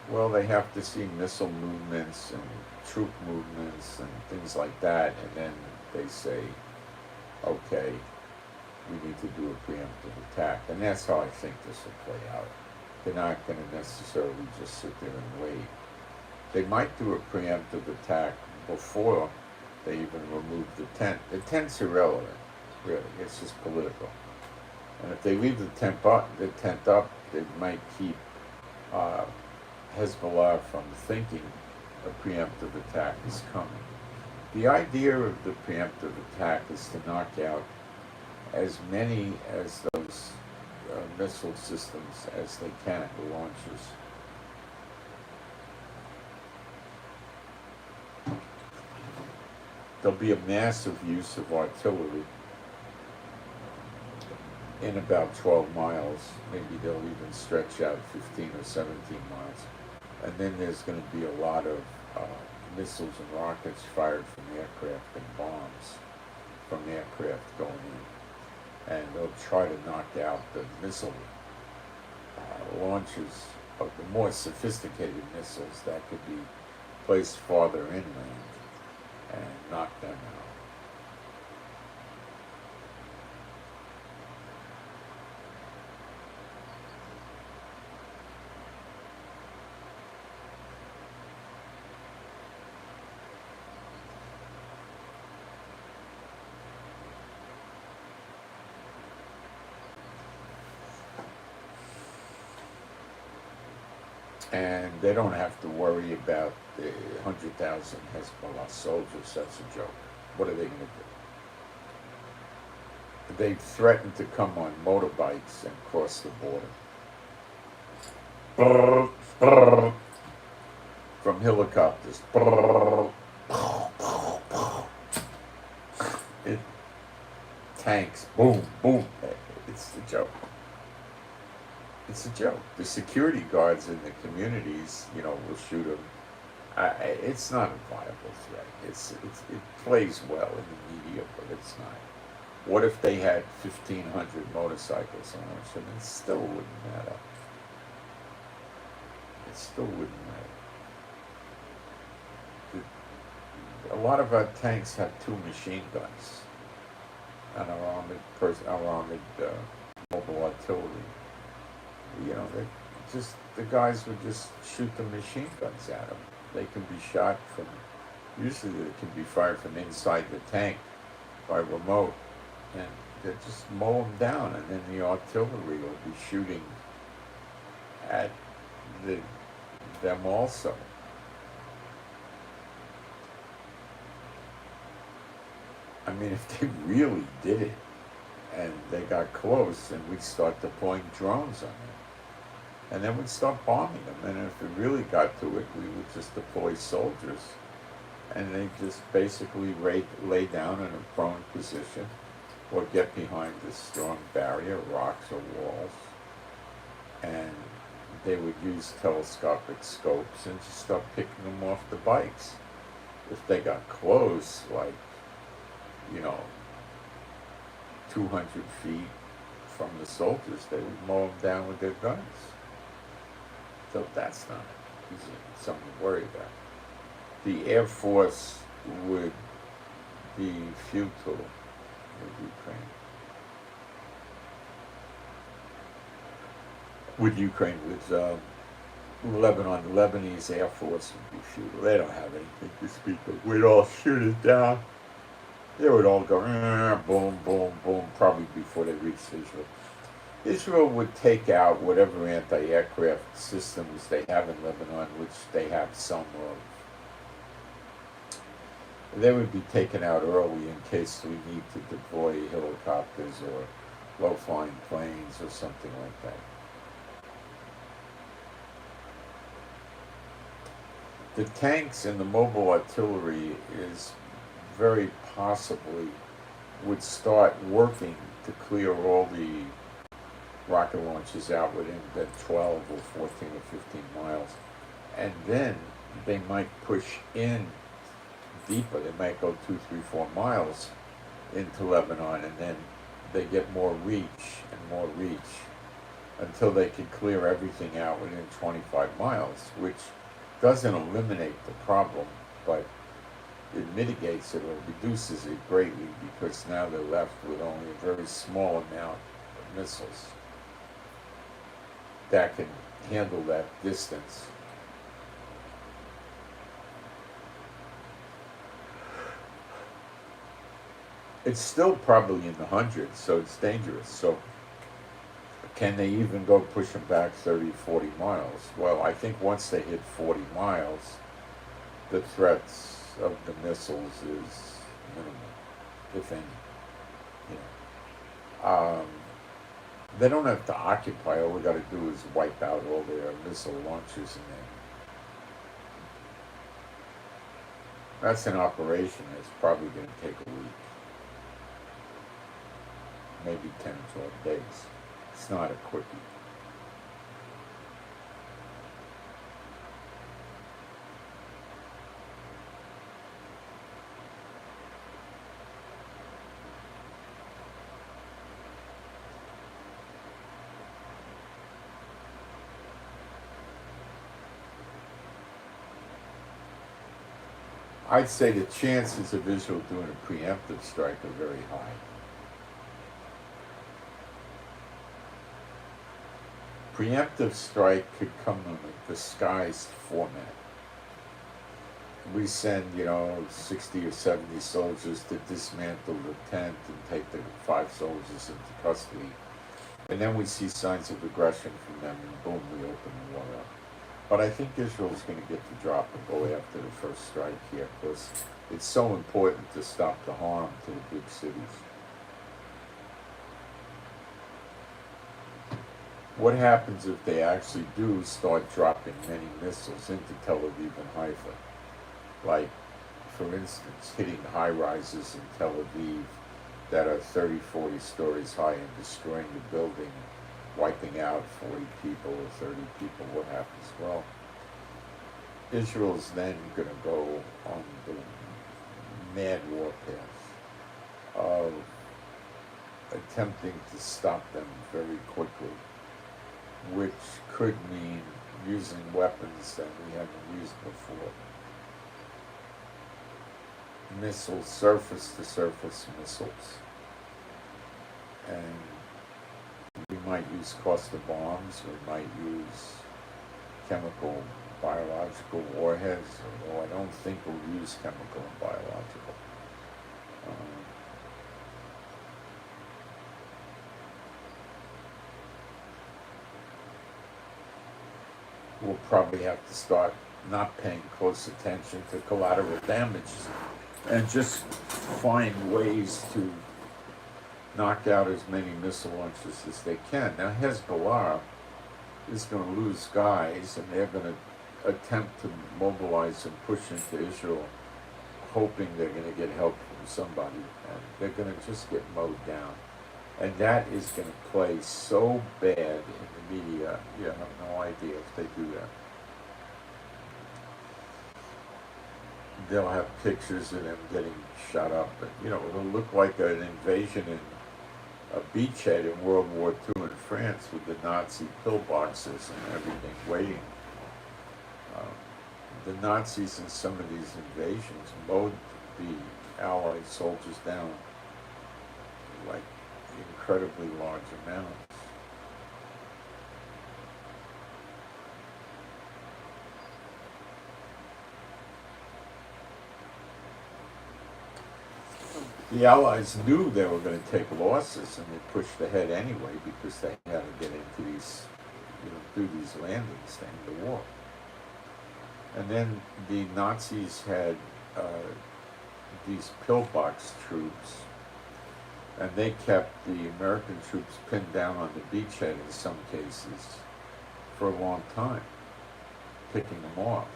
Well, they have to see missile movements and troop movements and things like that, and then they say, okay, we need to do a preemptive attack. And that's how I think this will play out. They're not going to necessarily just sit there and wait. They might do a preemptive attack before they even remove the tent. The tent's irrelevant, really. It's just political. And if they leave the tent up, they might keep Hezbollah from thinking a preemptive attack is coming. The idea of the preemptive attack is to knock out as many as those missile systems as they can, the launchers. There'll be a massive use of artillery in about 12 miles. Maybe they'll even stretch out 15 or 17 miles. And then there's going to be a lot of missiles and rockets fired from aircraft and bombs from aircraft going in. And they'll try to knock out the missile launches of the more sophisticated missiles that could be placed farther inland and knock them out. And they don't have to worry about the 100,000 Hezbollah soldiers. That's a joke. What are they going to do? They threatened to come on motorbikes and cross the border. Brrr, brrr, from helicopters. Brrr, tanks. Boom, boom. It's a joke. It's a joke. The security guards in the communities, will shoot them. It's not a viable threat. It plays well in the media, but it's not. What if they had 1,500 motorcycles on them? It still wouldn't matter. It still wouldn't matter. A lot of our tanks have 2 machine guns and our armored mobile artillery. The guys would just shoot the machine guns at them. They can be shot from, usually they can be fired from inside the tank by remote, and they just mow them down, and then the artillery will be shooting at them also. I mean, if they really did it, and they got close, and we'd start deploying drones on them. And then we'd start bombing them. And if it really got to it, we would just deploy soldiers. And they just basically lay down in a prone position or get behind a strong barrier, rocks or walls. And they would use telescopic scopes and just start picking them off the bikes. If they got close, 200 feet from the soldiers, they would mow them down with their guns. So that's not something to worry about. The Air Force would be futile with Ukraine. With Lebanon, the Lebanese Air Force would be futile. They don't have anything to speak of. We'd all shoot it down. They would all go, boom, boom, boom, probably before they reached Israel. Israel would take out whatever anti-aircraft systems they have in Lebanon, which they have some They would be taken out early in case we need to deploy helicopters or low-flying planes or something like that. The tanks and the mobile artillery is very possibly would start working to clear all the rocket launches out within the 12 or 14 or 15 miles. And then they might push in deeper. They might go 2, 3, 4 miles into Lebanon, and then they get more reach and more reach until they can clear everything out within 25 miles, which doesn't eliminate the problem, but it mitigates it or reduces it greatly, because now they're left with only a very small amount of missiles that can handle that distance. It's still probably in the hundreds, so it's dangerous. So can they even go push them back 30, 40 miles? Well, I think once they hit 40 miles, the threats of the missiles is minimal, if any. They don't have to occupy. All we got to do is wipe out all their missile launchers in there. That's an operation that's probably going to take a week, maybe 10 or 12 days. It's not a quickie. I'd say the chances of Israel doing a preemptive strike are very high. Preemptive strike could come in a disguised format. We send, 60 or 70 soldiers to dismantle the tent and take the 5 soldiers into custody. And then we see signs of aggression from them, and boom, we open the war up. But I think Israel's going to get the drop and go after the first strike here, because it's so important to stop the harm to the big cities. What happens if they actually do start dropping many missiles into Tel Aviv and Haifa? Like, for instance, hitting high-rises in Tel Aviv that are 30, 40 stories high and destroying the building, wiping out 40 people or 30 people. What happens? Well, Israel's then going to go on the mad warpath of attempting to stop them very quickly, which could mean using weapons that we haven't used before. Missiles, surface-to-surface missiles. And we might use cluster bombs, we might use chemical, biological warheads, although I don't think we'll use chemical and biological. We'll probably have to start not paying close attention to collateral damage and just find ways to knock out as many missile launches as they can. Now, Hezbollah is going to lose guys, and they're going to attempt to mobilize and push into Israel, hoping they're going to get help from somebody, and they're going to just get mowed down. And that is going to play so bad in the media, you have no idea if they do that. They'll have pictures of them getting shot up, but it'll look like an invasion in a beachhead in World War II in France with the Nazi pillboxes and everything waiting. The Nazis in some of these invasions mowed the Allied soldiers down like incredibly large amounts. The Allies knew they were going to take losses, and they pushed ahead anyway because they had to get into these, do these landings to end the war. And then the Nazis had these pillbox troops, and they kept the American troops pinned down on the beachhead in some cases for a long time, picking them off.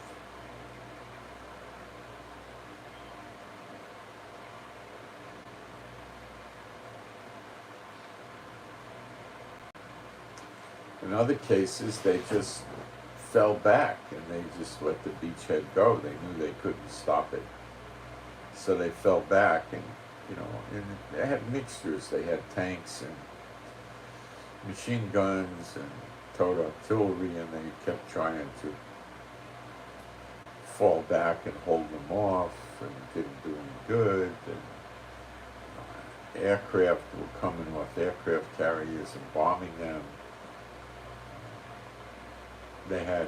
In other cases, they just fell back and they just let the beachhead go. They knew they couldn't stop it. So they fell back and, and they had mixtures. They had tanks and machine guns and towed artillery, and they kept trying to fall back and hold them off and didn't do any good. And aircraft were coming off aircraft carriers and bombing them. They had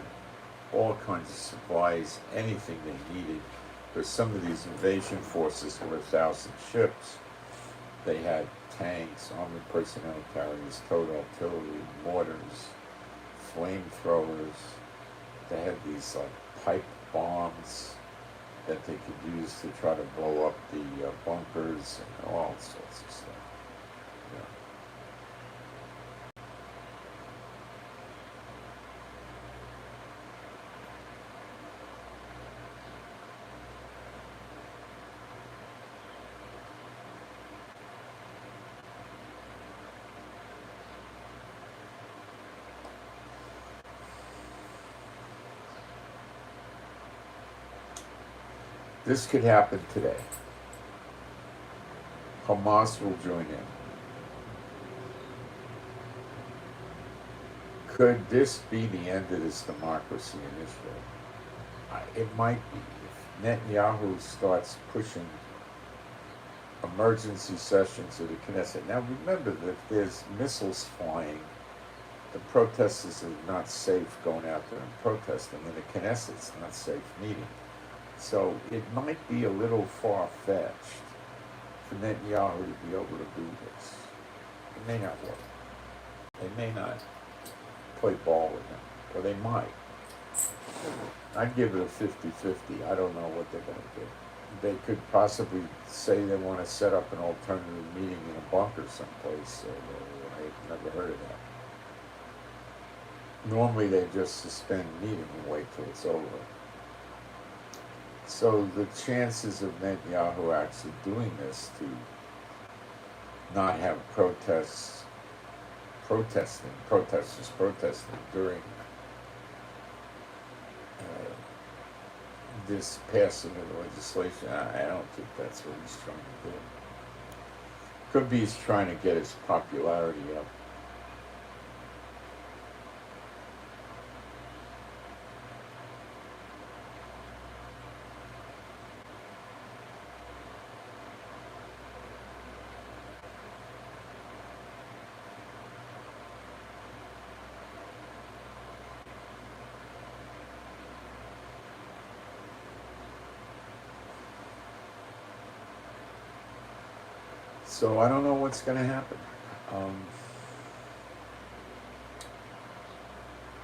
all kinds of supplies, anything they needed, because some of these invasion forces were 1,000 ships. They had tanks, armored personnel carriers, towed artillery, mortars, flamethrowers. They had these pipe bombs that they could use to try to blow up the bunkers and all sorts of stuff. Yeah. This could happen today. Hamas will join in. Could this be the end of this democracy in Israel? It might be. If Netanyahu starts pushing emergency sessions of the Knesset. Now remember that if there's missiles flying, the protesters are not safe going out there and protesting, and the Knesset's not safe meeting. So it might be a little far-fetched for Netanyahu to be able to do this. It may not work. They may not play ball with him, or they might. I'd give it a 50-50. I don't know what they're going to do. They could possibly say they want to set up an alternative meeting in a bunker someplace. I've never heard of that. Normally they just suspend meeting and wait till it's over. So the chances of Netanyahu actually doing this to not have protesters protesting during this passing of the legislation, I don't think that's what he's trying to do. Could be he's trying to get his popularity up. So I don't know what's going to happen.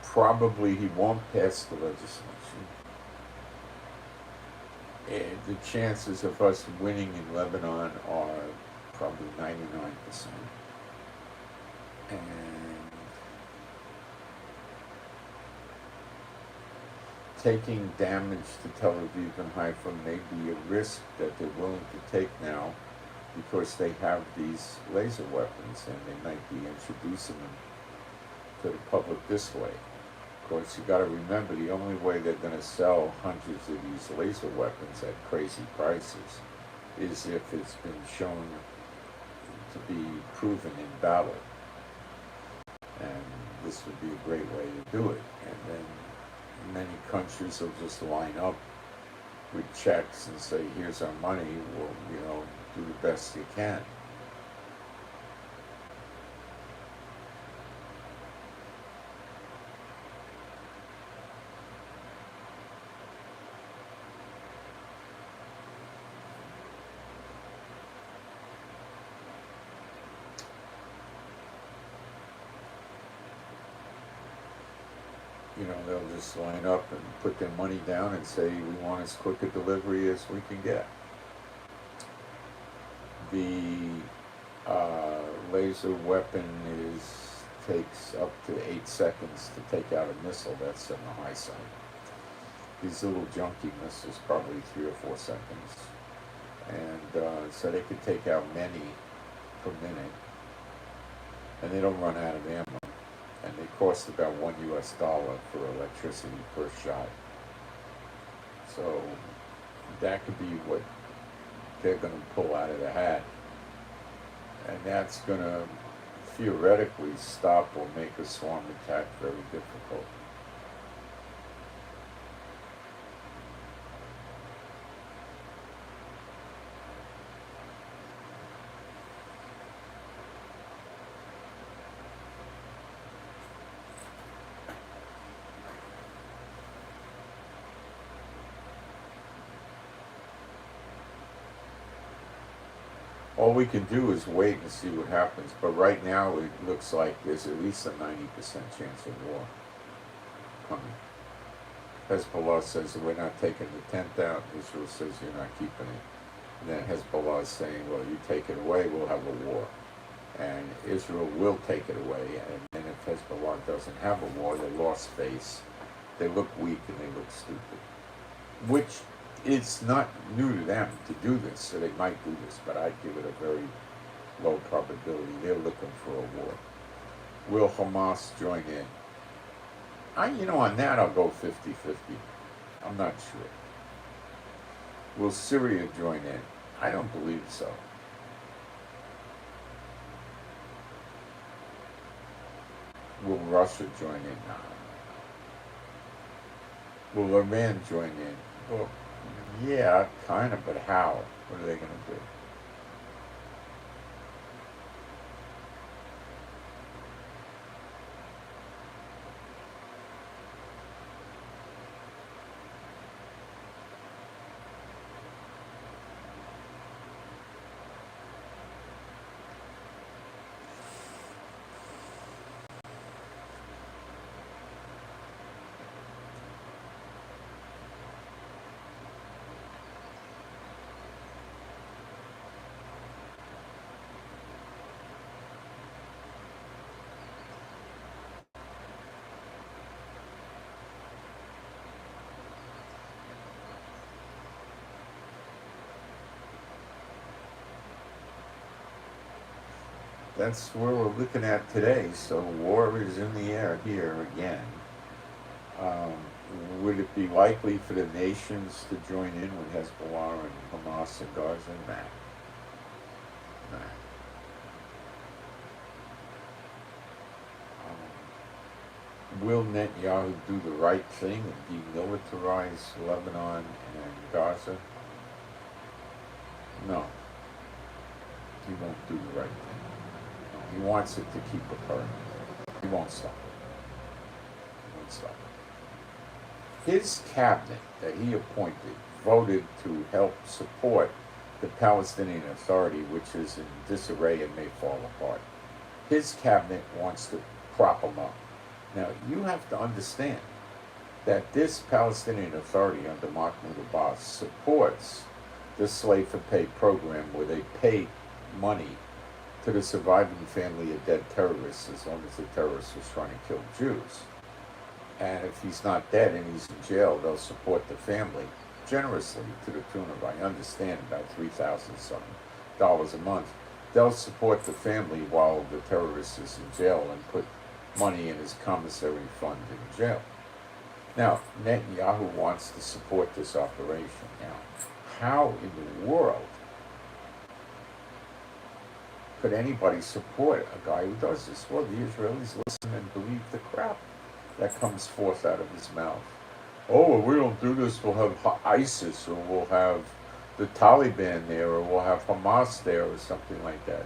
Probably he won't pass the legislation. And the chances of us winning in Lebanon are probably 99%. And taking damage to Tel Aviv and Haifa may be a risk that they're willing to take now, because they have these laser weapons and they might be introducing them to the public this way. Of course, you got to remember, the only way they're going to sell hundreds of these laser weapons at crazy prices is if it's been shown to be proven in battle. And this would be a great way to do it. And then many countries will just line up with checks and say, here's our money, well, do the best you can. They'll just line up and put their money down and say, we want as quick a delivery as we can get. The laser weapon takes up to 8 seconds to take out a missile that's in the high side. These little junky missiles, probably 3 or 4 seconds. And so they could take out many per minute. And they don't run out of ammo. And they cost about $1 US for electricity per shot. So that could be what they're going to pull out of the hat. And that's going to theoretically stop or make a swarm attack very difficult. All we can do is wait and see what happens. But right now, it looks like there's at least a 90% chance of war coming. Hezbollah says that we're not taking the tent out. Israel says you're not keeping it. And then Hezbollah is saying, well, you take it away, we'll have a war. And Israel will take it away. And then if Hezbollah doesn't have a war, they lost face. They look weak and they look stupid. Which it's not new to them to do this, so they might do this, but I'd give it a very low probability. They're looking for a war. Will Hamas join in? On that I'll go 50-50. I'm not sure. Will Syria join in? I don't believe so. Will Russia join in? No. Will Iran join in? Well, yeah, kind of, but how? What are they going to do? That's where we're looking at today. So war is in the air here again. Would it be likely for the nations to join in with Hezbollah and Hamas and Gaza? Nah. Will Netanyahu do the right thing and demilitarize Lebanon and Gaza? No. He won't do the right thing. No, he wants it to keep occurring. He won't stop it. He won't stop it. His cabinet that he appointed voted to help support the Palestinian Authority, which is in disarray and may fall apart. His cabinet wants to prop him up. Now, you have to understand that this Palestinian Authority under Mahmoud Abbas supports the slave for pay program where they pay money to the surviving family of dead terrorists as long as the terrorist was trying to kill Jews. And if he's not dead and he's in jail, they'll support the family generously to the tune of, I understand, about $3,000 a month. They'll support the family while the terrorist is in jail and put money in his commissary fund in jail. Now, Netanyahu wants to support this operation. Now, how in the world could anybody support a guy who does this? Well, the Israelis listen and believe the crap that comes forth out of his mouth. Oh, well, we don't do this, we'll have ISIS, or we'll have the Taliban there, or we'll have Hamas there, or something like that.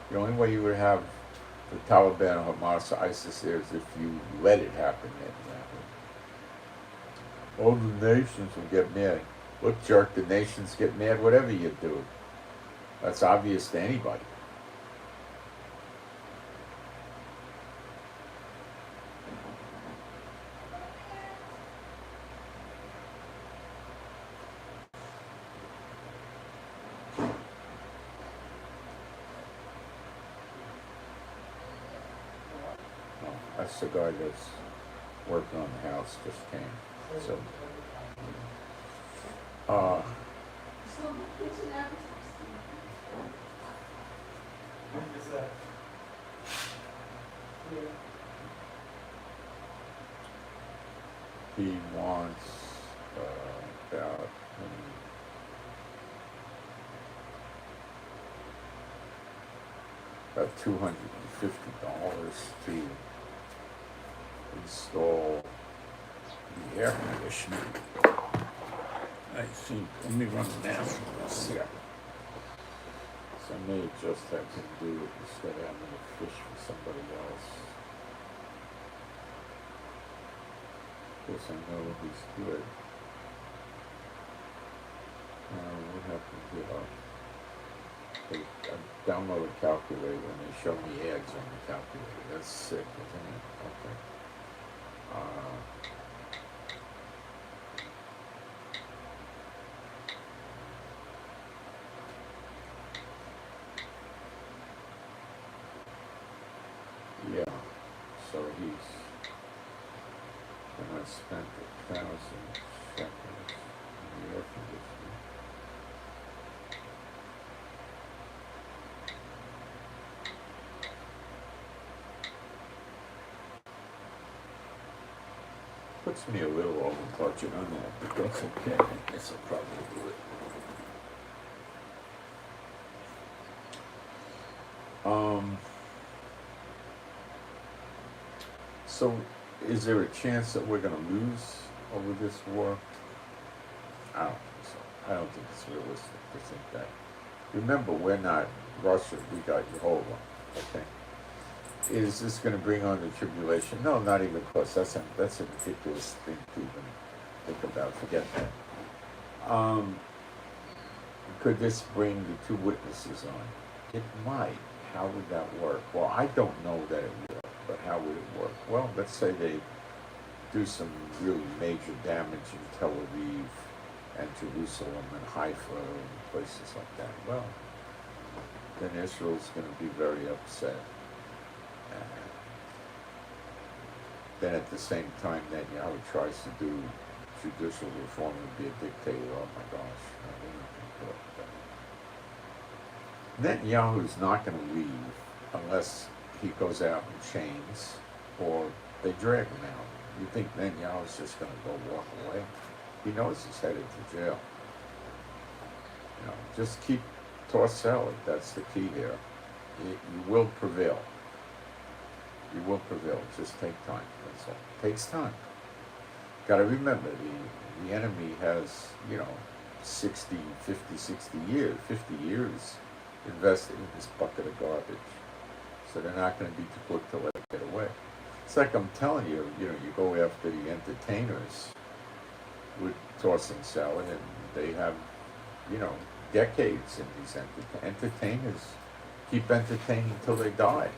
The only way you would have the Taliban, Hamas, ISIS there is if you let it happen. All the nations will get mad. Look, jerk, the nations get mad whatever you do. That's obvious to anybody. house. The guy that's working on the house just came. So, he wants about $250 to install the air conditioning. I think, let me run the math on this here. So I may just have to do it instead of having to fish for somebody else. Because I know he's good. What happened here? I download a calculator and they show me ads on the calculator. That's sick, isn't it? Okay. Yeah, so and I spent 1,000 shekels in the air conditioning. Puts me a little over budget on that, but that's okay. I guess I'll probably do it. So, is there a chance that we're going to lose over this war? I don't think so. I don't think it's realistic to think that. Remember, we're not Russia. We got Jehovah. Okay. Is this going to bring on the tribulation? No, not even close. That's a ridiculous thing to even think about. Forget that. Could this bring the two witnesses on? It might. How would that work? Well, I don't know that it will, but how would it work? Well, let's say they do some really major damage in Tel Aviv and Jerusalem and Haifa and places like that. Well, then Israel's going to be very upset. Then at the same time, Netanyahu tries to do judicial reform and be a dictator. Oh my gosh. Netanyahu's not going to leave unless he goes out in chains or they drag him out. You think Netanyahu's just going to go walk away? He knows he's headed to jail. Just keep torcelling. That's the key here. You will prevail. You will prevail. Just take time. That's all. It takes time. Got to remember, the enemy has, 60 years, 50 years invested in this bucket of garbage. So they're not going to be too quick to let it get away. It's like I'm telling you, you go after the entertainers with tossing salad, and they have, decades in these entertainers keep entertaining till they die.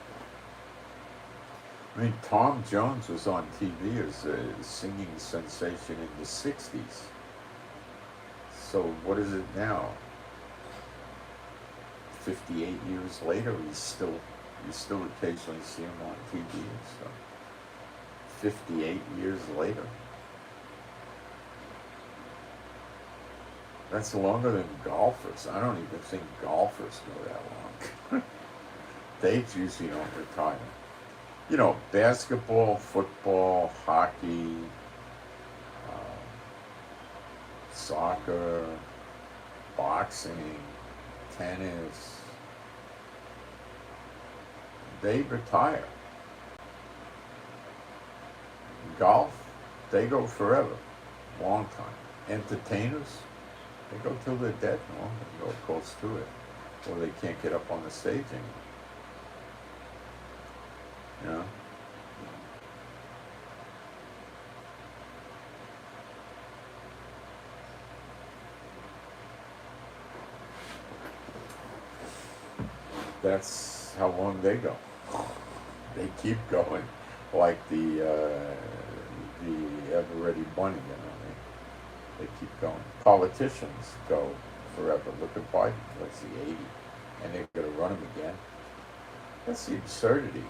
I mean, Tom Jones was on TV as a singing sensation in the 60s. So what is it now? 58 years later, you still occasionally see him on TV and stuff. 58 years later. That's longer than golfers. I don't even think golfers go that long. They usually don't retire. Basketball, football, hockey, soccer, boxing, tennis, they retire. Golf, they go forever, long time. Entertainers, they go till they're dead, they go close to it, or they can't get up on the stage anymore. That's how long they go. They keep going, like the ever-ready bunny. They keep going. Politicians go forever. Look at Biden. What's he, 80? And they're going to run him again. That's the absurdity.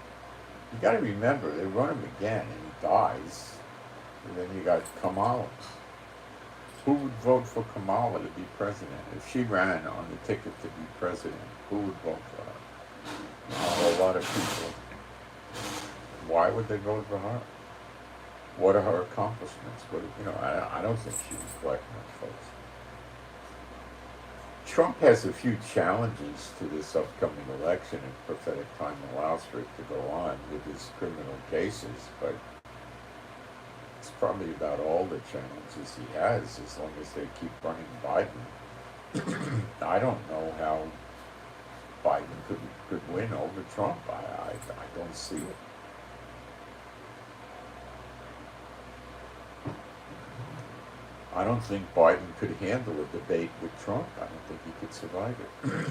You got to remember, they run him again and he dies. And then you got Kamala. Who would vote for Kamala to be president? If she ran on the ticket to be president, who would vote for her? Not a lot of people. Why would they vote for her? What are her accomplishments? I don't think she would collect much votes. Trump has a few challenges to this upcoming election, and prophetic time allows for it to go on with his criminal cases, but it's probably about all the challenges he has, as long as they keep running Biden. I don't know how Biden could win over Trump. I don't see it. I don't think Biden could handle a debate with Trump. I don't think he could survive it.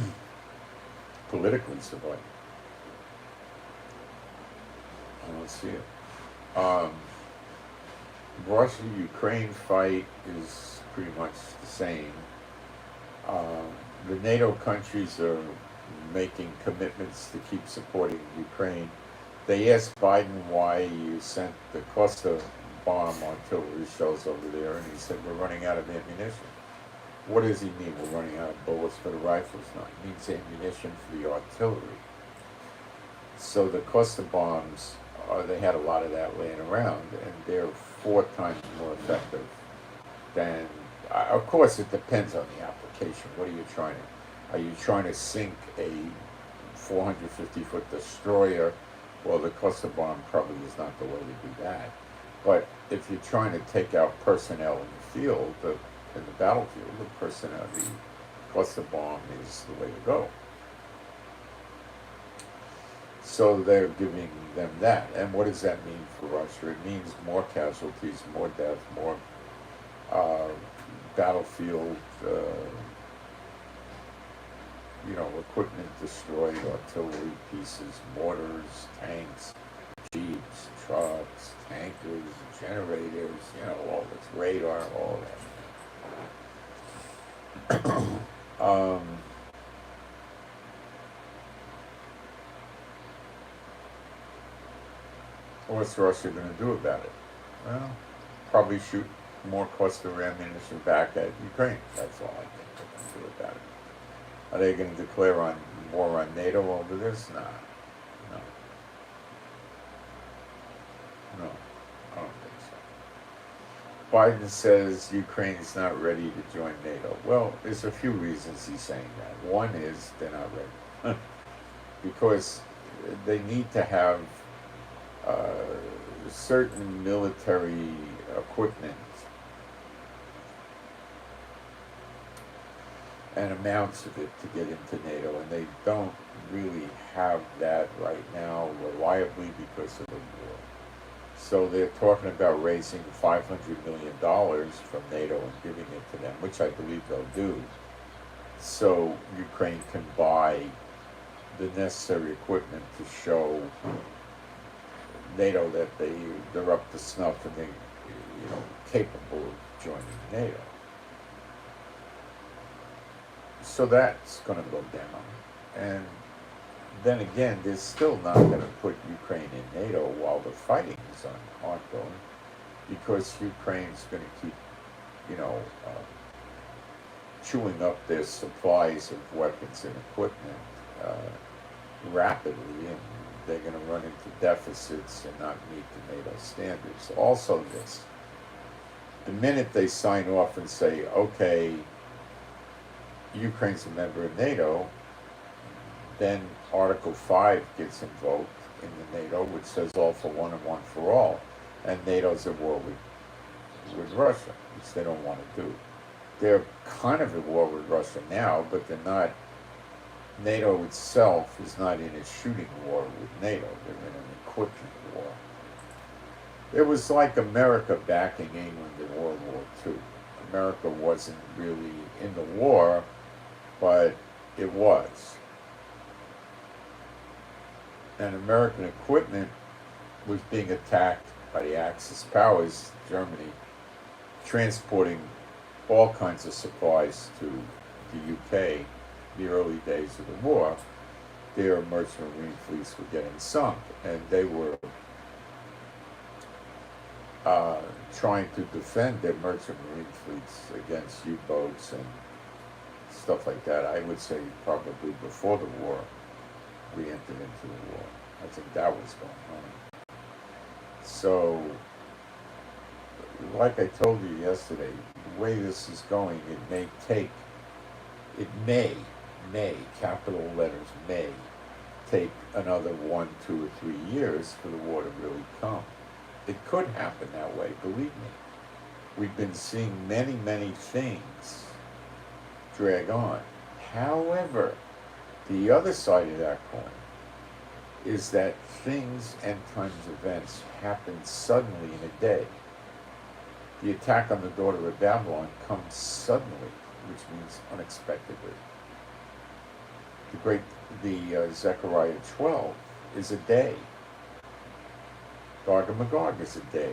Politically survive it. I don't see it. Russia-Ukraine fight is pretty much the same. The NATO countries are making commitments to keep supporting Ukraine. They asked Biden why you sent the cluster bomb artillery shells over there, and he said, we're running out of ammunition. What does he mean, we're running out of bullets for the rifles? No, he means ammunition for the artillery. So the cluster bombs, they had a lot of that laying around, and they're 4 times more effective than, of course it depends on the application. What are you trying to, are you trying to sink a 450-foot destroyer? Well, the cluster bomb probably is not the way to do that. But if you're trying to take out personnel in the field, in the battlefield, the cluster bomb is the way to go. So they're giving them that. And what does that mean for Russia? It means more casualties, more death, more battlefield, equipment destroyed, artillery pieces, mortars, tanks, jeeps, trucks, tankers, generators, all this radar, all that. What's Russia going to do about it? Well, probably shoot more cluster ammunition back at Ukraine. That's all I think they're going to do about it. Are they going to declare war on NATO over this? No, I don't think so. Biden says Ukraine's not ready to join NATO. Well, there's a few reasons he's saying that. One is they're not ready. Because they need to have certain military equipment and amounts of it to get into NATO, and they don't really have that right now reliably because of the war. So they're talking about raising $500 million from NATO and giving it to them, which I believe they'll do, so Ukraine can buy the necessary equipment to show NATO that they're up to snuff and they're capable of joining NATO. So that's going to go down. And then again, they're still not going to put Ukraine in NATO while the fighting is ongoing, because Ukraine's going to keep, chewing up their supplies of weapons and equipment rapidly, and they're going to run into deficits and not meet the NATO standards. Also this, the minute they sign off and say, okay, Ukraine's a member of NATO, then Article 5 gets invoked in the NATO, which says all for one and one for all. And NATO's at war with Russia, which they don't want to do. They're kind of at war with Russia now, but they're not. NATO itself is not in a shooting war with NATO. They're in an equipment war. It was like America backing England in World War II. America wasn't really in the war, but it was. And American equipment was being attacked by the Axis powers, Germany, transporting all kinds of supplies to the UK, the early days of the war. their merchant marine fleets were getting sunk, and they were trying to defend their merchant marine fleets against U-boats and stuff like that. I would say probably before the war, we entered into the war. I think that was going on. So, like I told you yesterday, the way this is going, it may, capital letters may, take another 1, 2, or 3 years for the war to really come. It could happen that way, believe me. We've been seeing many, many things drag on. However, the other side of that coin is that things, end times events, happen suddenly in a day. The attack on the daughter of Babylon comes suddenly, which means unexpectedly. Zechariah 12 is a day. Gog and Magog is a day.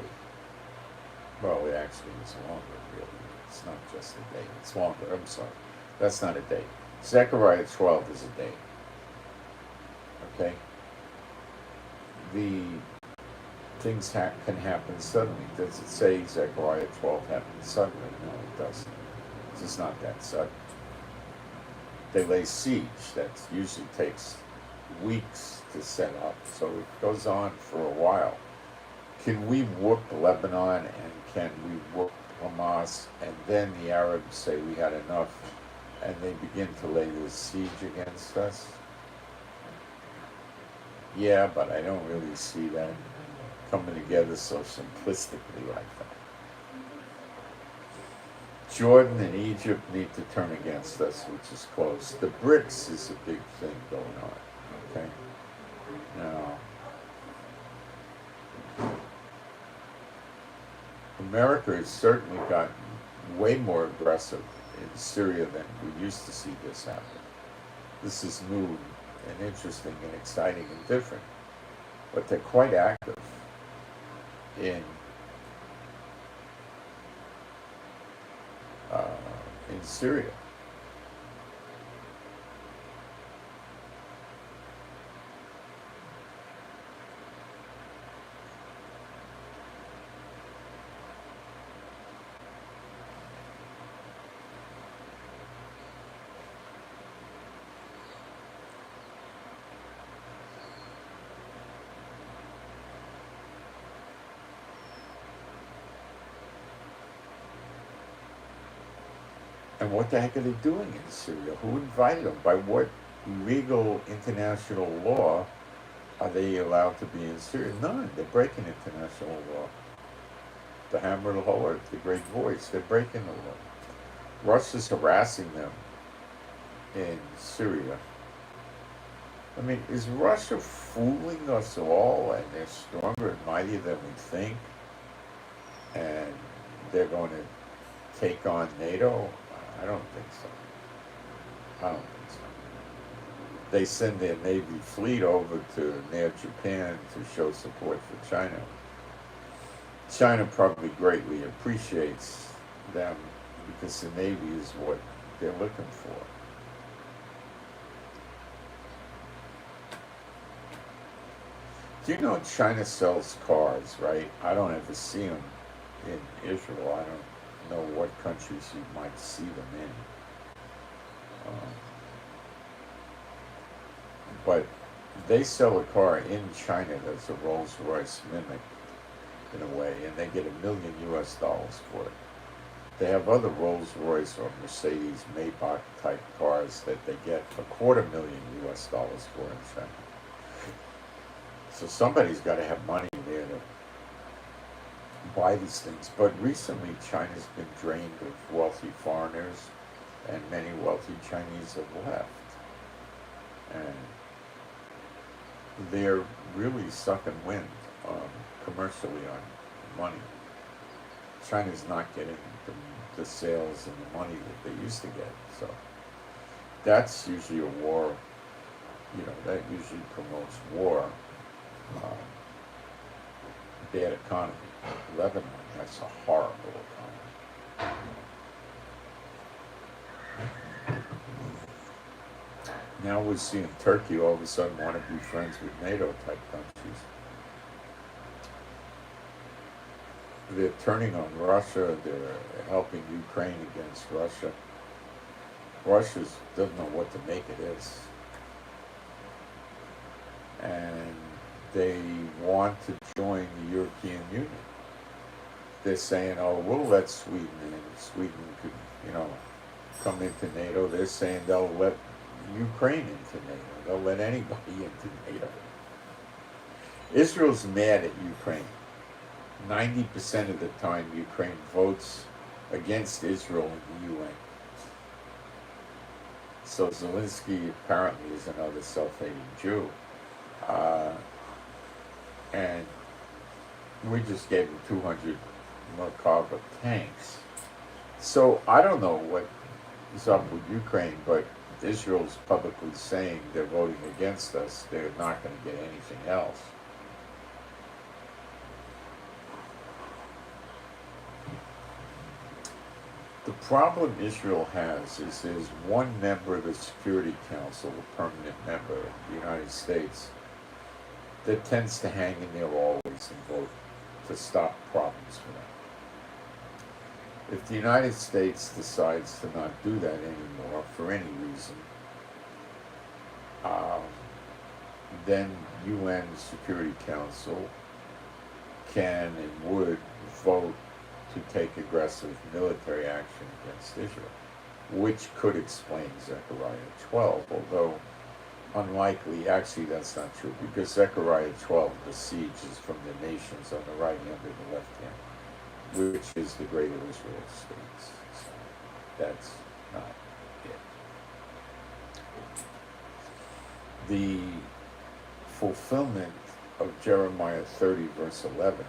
Well, it actually is longer, really. It's not just a day. It's longer. I'm sorry. That's not a day. Zechariah 12 is a day. Okay? The things can happen suddenly. Does it say Zechariah 12 happens suddenly? No, it doesn't. It's just not that sudden. They lay siege. That usually takes weeks to set up, so it goes on for a while. Can we whoop Lebanon, and can we whoop Hamas, and then the Arabs say we had enough, and they begin to lay this siege against us? Yeah, but I don't really see that coming together so simplistically like that. Jordan and Egypt need to turn against us, which is close. The BRICS is a big thing going on, okay? Now, America has certainly gotten way more aggressive in Syria than we used to see this happen. This is new and interesting and exciting and different, but they're quite active in Syria. And what the heck are they doing in Syria? Who invited them? By what legal international law are they allowed to be in Syria? None. They're breaking international law. The hammer of the whole earth, the great voice, they're breaking the law. Russia's harassing them in Syria. I mean, is Russia fooling us all, and they're stronger and mightier than we think, and they're going to take on NATO? I don't think so. I don't think so. They send their Navy fleet over to near Japan to show support for China. China probably greatly appreciates them because the Navy is what they're looking for. Do you know China sells cars, right? I don't ever see them in Israel. I don't know what countries you might see them in. But they sell a car in China that's a Rolls-Royce mimic in a way, and they get $1 million for it. They have other Rolls-Royce or Mercedes Maybach type cars that they get $250,000 for in China. So somebody's got to have money there to buy these things. But recently China's been drained of wealthy foreigners, and many wealthy Chinese have left. And they're really sucking wind commercially on money. China's not getting the sales and the money that they used to get. So that's usually a war, that usually promotes war. Bad economy. Lebanon, that's a horrible economy. Now we're seeing Turkey all of a sudden want to be friends with NATO type countries. They're turning on Russia. They're helping Ukraine against Russia. Russia doesn't know what to make of this. And they want to join the European Union. They're saying, oh, we'll let Sweden in. Sweden could, come into NATO. They're saying they'll let Ukraine into NATO. They'll let anybody into NATO. Israel's mad at Ukraine. 90% of the time, Ukraine votes against Israel in the UN. So Zelensky apparently is another self-hating Jew. And we just gave him 200 Merkava tanks. So I don't know what is up with Ukraine, but Israel's publicly saying they're voting against us. They're not going to get anything else. The problem Israel has is there's one member of the Security Council, a permanent member of the United States, that tends to hang in there always and vote to stop problems for them. If the United States decides to not do that anymore for any reason, then UN Security Council can and would vote to take aggressive military action against Israel, which could explain Zechariah 12, although unlikely. Actually, that's not true, because Zechariah 12, the siege is from the nations on the right hand and the left hand, which is the greater Israel states. So that's not it. The fulfillment of Jeremiah 30, verse 11,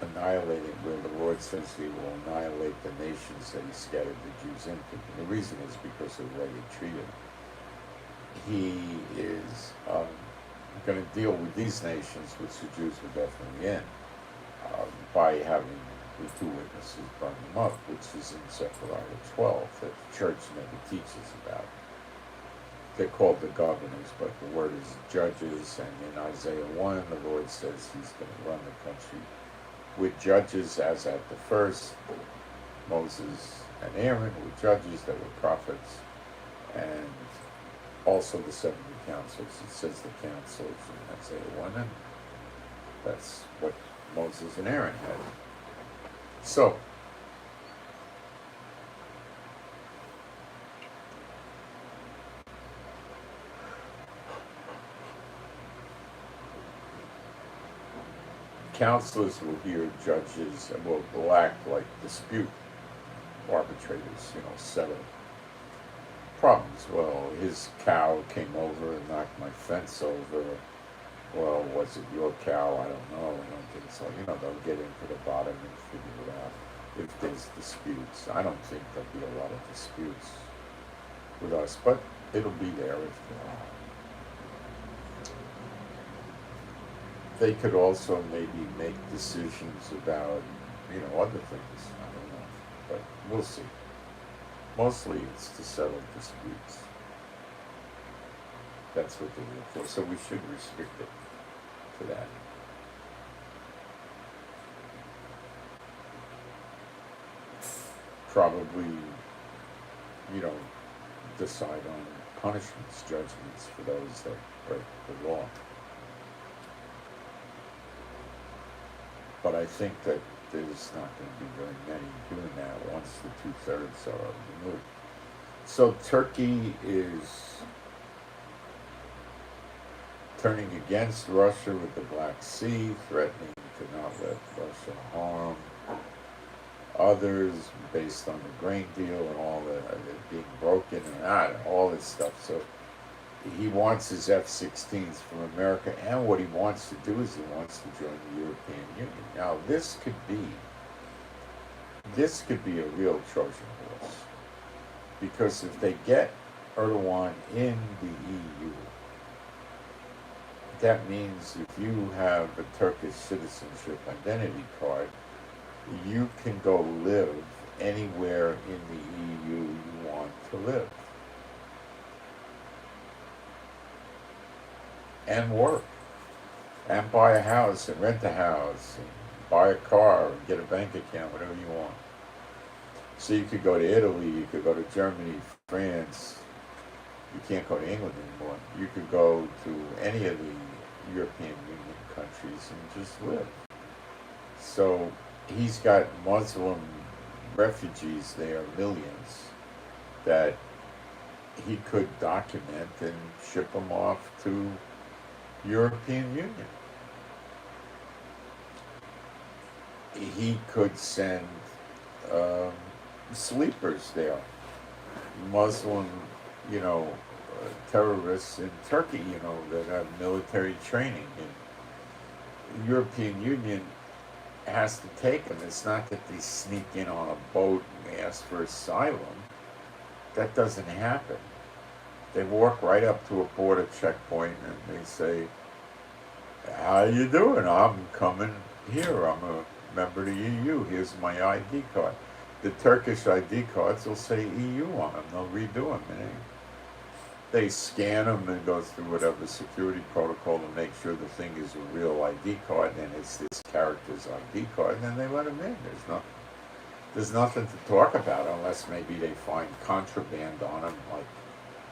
annihilating, where the Lord says he will annihilate the nations that he scattered the Jews into. And the reason is because of the way he treated them. He is going to deal with these nations, which the Jews were definitely in, by having the two witnesses burn them up, which is in Zechariah 12, that the church never teaches about. They're called the governors, but the word is judges, and in Isaiah 1, the Lord says he's going to run the country with judges, as at the first, Moses and Aaron were judges, that were prophets, and also the 70 councils. It says the councils in Isaiah 1, and that's what Moses and Aaron had. So, counselors will hear judges and will act like dispute arbitrators, settle problems. Well, his cow came over and knocked my fence over. Well, was it your cow? I don't know. I don't think so. They'll get into the bottom and figure it out if there's disputes. I don't think there'll be a lot of disputes with us, but it'll be there if there are. They could also maybe make decisions about, other things. I don't know, but we'll see. Mostly it's to settle disputes. That's what they're for, so we should restrict it to that. Probably, decide on punishments, judgments for those that break the law. But I think that there's not going to be very many doing that once the 2/3 are removed. So Turkey is turning against Russia with the Black Sea, threatening to not let Russia harm others based on the grain deal and all that being broken and all this stuff. So he wants his F-16s from America, and what he wants to do is he wants to join the European Union. Now this could be a real Trojan horse, because if they get Erdogan in the EU, that means if you have a Turkish citizenship identity card, you can go live anywhere in the EU you want to live. and work and buy a house and rent a house and buy a car and get a bank account, whatever you want. So you could go to Italy, you could go to Germany, France. You can't go to England anymore. You could go to any of the European Union countries and just live. So he's got Muslim refugees there, millions, that he could document and ship them off to European Union. He could send sleepers there, Muslim, terrorists in Turkey, that have military training. And the European Union has to take them. It's not that they sneak in on a boat and ask for asylum. That doesn't happen. They walk right up to a border checkpoint and they say, "How you doing? I'm coming here. I'm a member of the EU. Here's my ID card." The Turkish ID cards will say EU on them. They'll redo them. And they scan them and go through whatever security protocol to make sure the thing is a real ID card and it's this character's ID card, and then they let them in. There's nothing to talk about unless maybe they find contraband on them, like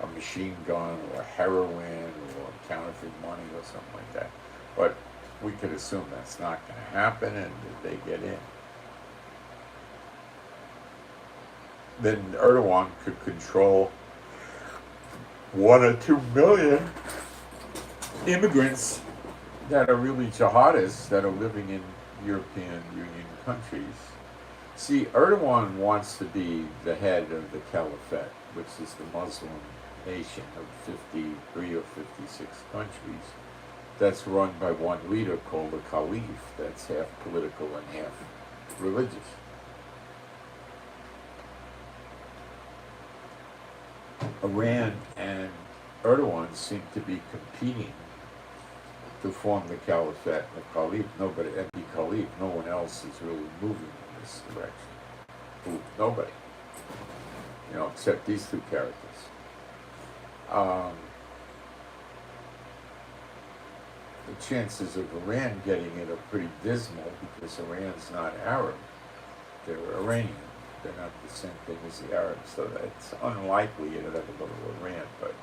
a machine gun or heroin or counterfeit money or something like that. But we could assume that's not going to happen, and they get in. Then Erdogan could control 1 or 2 million immigrants that are really jihadists that are living in European Union countries. See, Erdogan wants to be the head of the Caliphate, which is the Muslim nation of 53 or 56 countries that's run by one leader called the Caliph, that's half political and half religious. Iran and Erdogan seem to be competing to form the Caliphate and the Caliph. Nobody, and the Caliph, no one else is really moving in this direction. Nobody. Except these two characters. The chances of Iran getting it are pretty dismal because Iran's not Arab. They're Iranian. They're not the same thing as the Arabs, so it's unlikely it'll ever go to Iran. But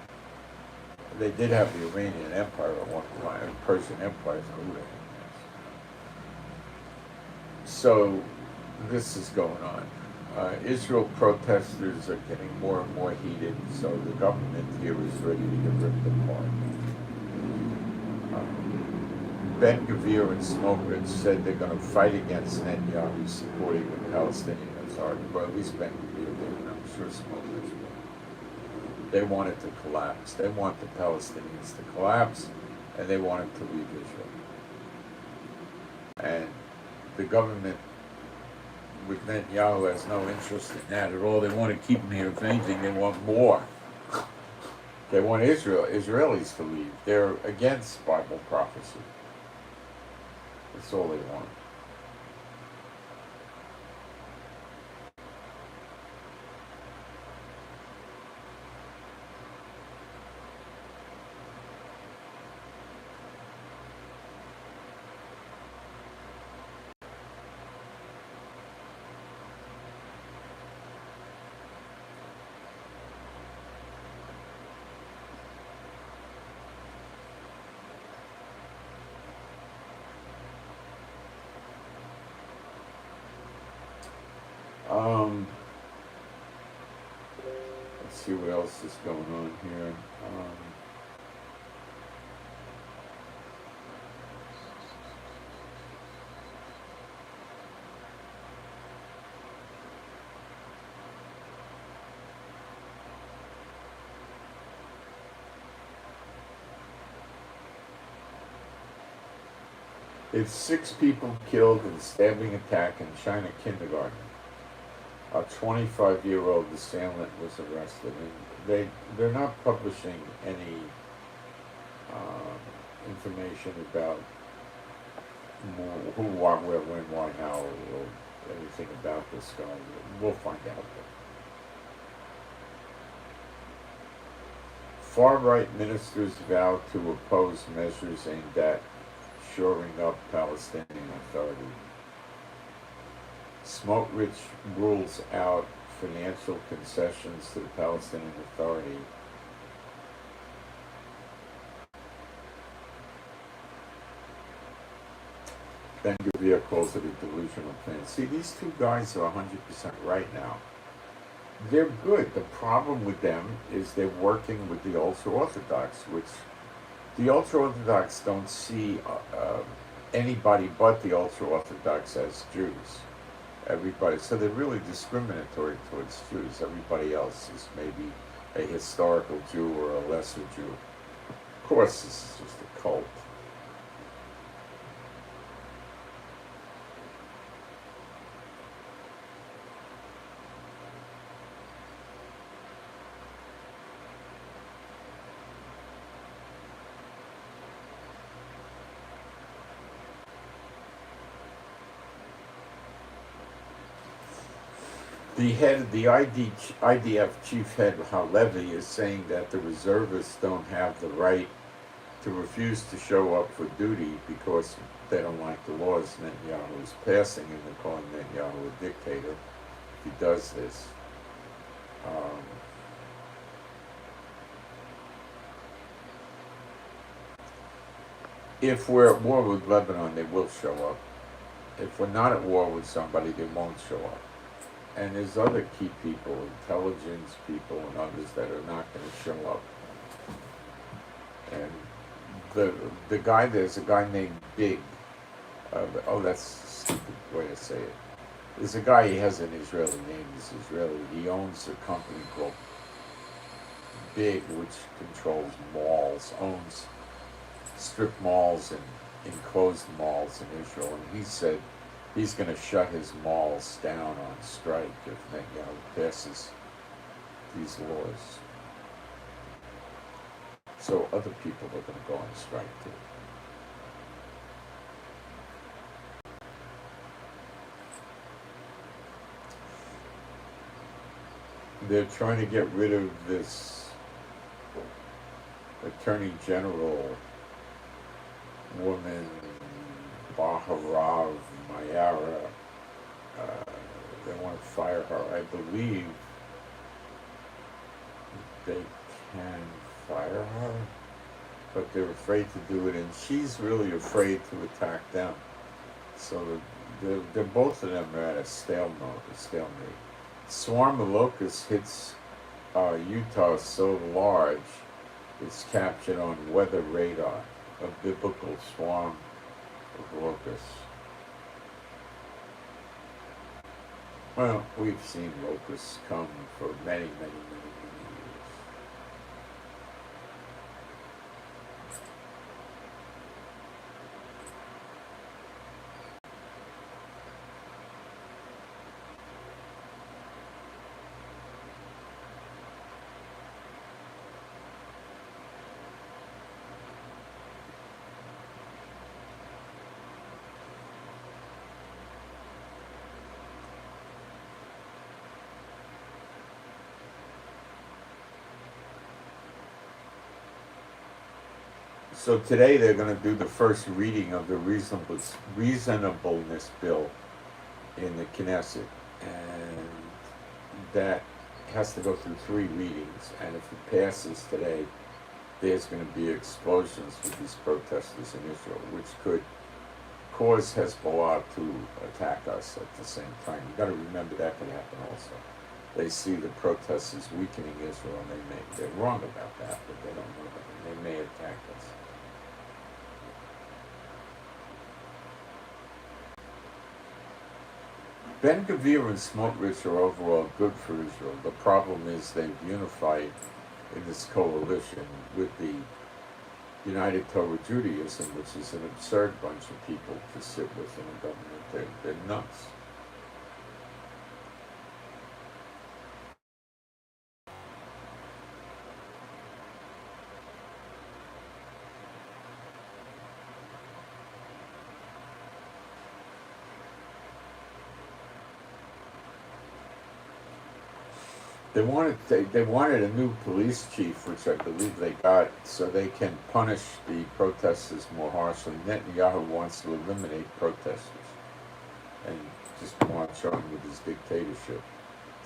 they did have the Iranian Empire at one time, Persian Empire. So this is going on. Israel protesters are getting more and more heated, so the government here is ready to get ripped apart. Ben Gvir and Smotrich said they're going to fight against Netanyahu supporting the Palestinian Authority, or at least Ben Gvir did, and I'm sure Smotrich will. They want it to collapse. They want the Palestinians to collapse, and they want it to leave Israel. And the government with Netanyahu has no interest in that at all. They want to keep them here. If anything, they want more. They want Israelis to leave. They're against Bible prophecy. That's all they want. Let's see what else is going on here. It's 6 people killed in stabbing attack in China kindergarten. A 25-year-old assailant was arrested, and they're not publishing any information about who, what, where, when, why, how, or anything about this guy. We'll find out. Far-right ministers vow to oppose measures aimed at shoring up Palestinian authority. Smotrich rules out financial concessions to the Palestinian Authority. Ben-Gvir calls it a delusional plan. See, these two guys are 100% right now. They're good. The problem with them is they're working with the ultra-Orthodox, which the ultra-Orthodox don't see anybody but the ultra-Orthodox as Jews. Everybody, so they're really discriminatory towards Jews. Everybody else is maybe a historical Jew or a lesser Jew. Of course, this is just a cult. The IDF chief head Levi is saying that the reservists don't have the right to refuse to show up for duty because they don't like the laws Netanyahu is passing, and they're calling Netanyahu a dictator if he does this. If we're at war with Lebanon, they will show up. If we're not at war with somebody, they won't show up. And there's other key people, intelligence people and others that are not going to show up. And the guy, there's a guy named Big. That's a stupid way to say it. There's a guy, he has an Israeli name, he's Israeli. He owns a company called Big, which controls malls, owns strip malls and enclosed malls in Israel. And he said he's going to shut his malls down on strike if Netanyahu passes these laws. So other people are going to go on strike too. They're trying to get rid of this Attorney General woman, Baharav Mayara. They want to fire her. I believe they can fire her, but they're afraid to do it, and she's really afraid to attack them. So they're both of them are at a stalemate. Swarm of locusts hits Utah so large it's captured on weather radar. A biblical swarm of locusts. Well, we've seen locusts come for many, many, many, many years. So today they're going to do the first reading of the reasonableness bill in the Knesset, and that has to go through 3 readings, and if it passes today, there's going to be explosions with these protesters in Israel, which could cause Hezbollah to attack us at the same time. You've got to remember that can happen also. They see the protesters weakening Israel, and they're wrong about that, but they don't know that, and they may attack us. Ben-Gvir and Smotrich are overall good for Israel. The problem is they've unified in this coalition with the United Torah Judaism, which is an absurd bunch of people to sit with in a government. They're nuts. They wanted a new police chief, which I believe they got, so they can punish the protesters more harshly. Netanyahu wants to eliminate protesters and just march on with his dictatorship,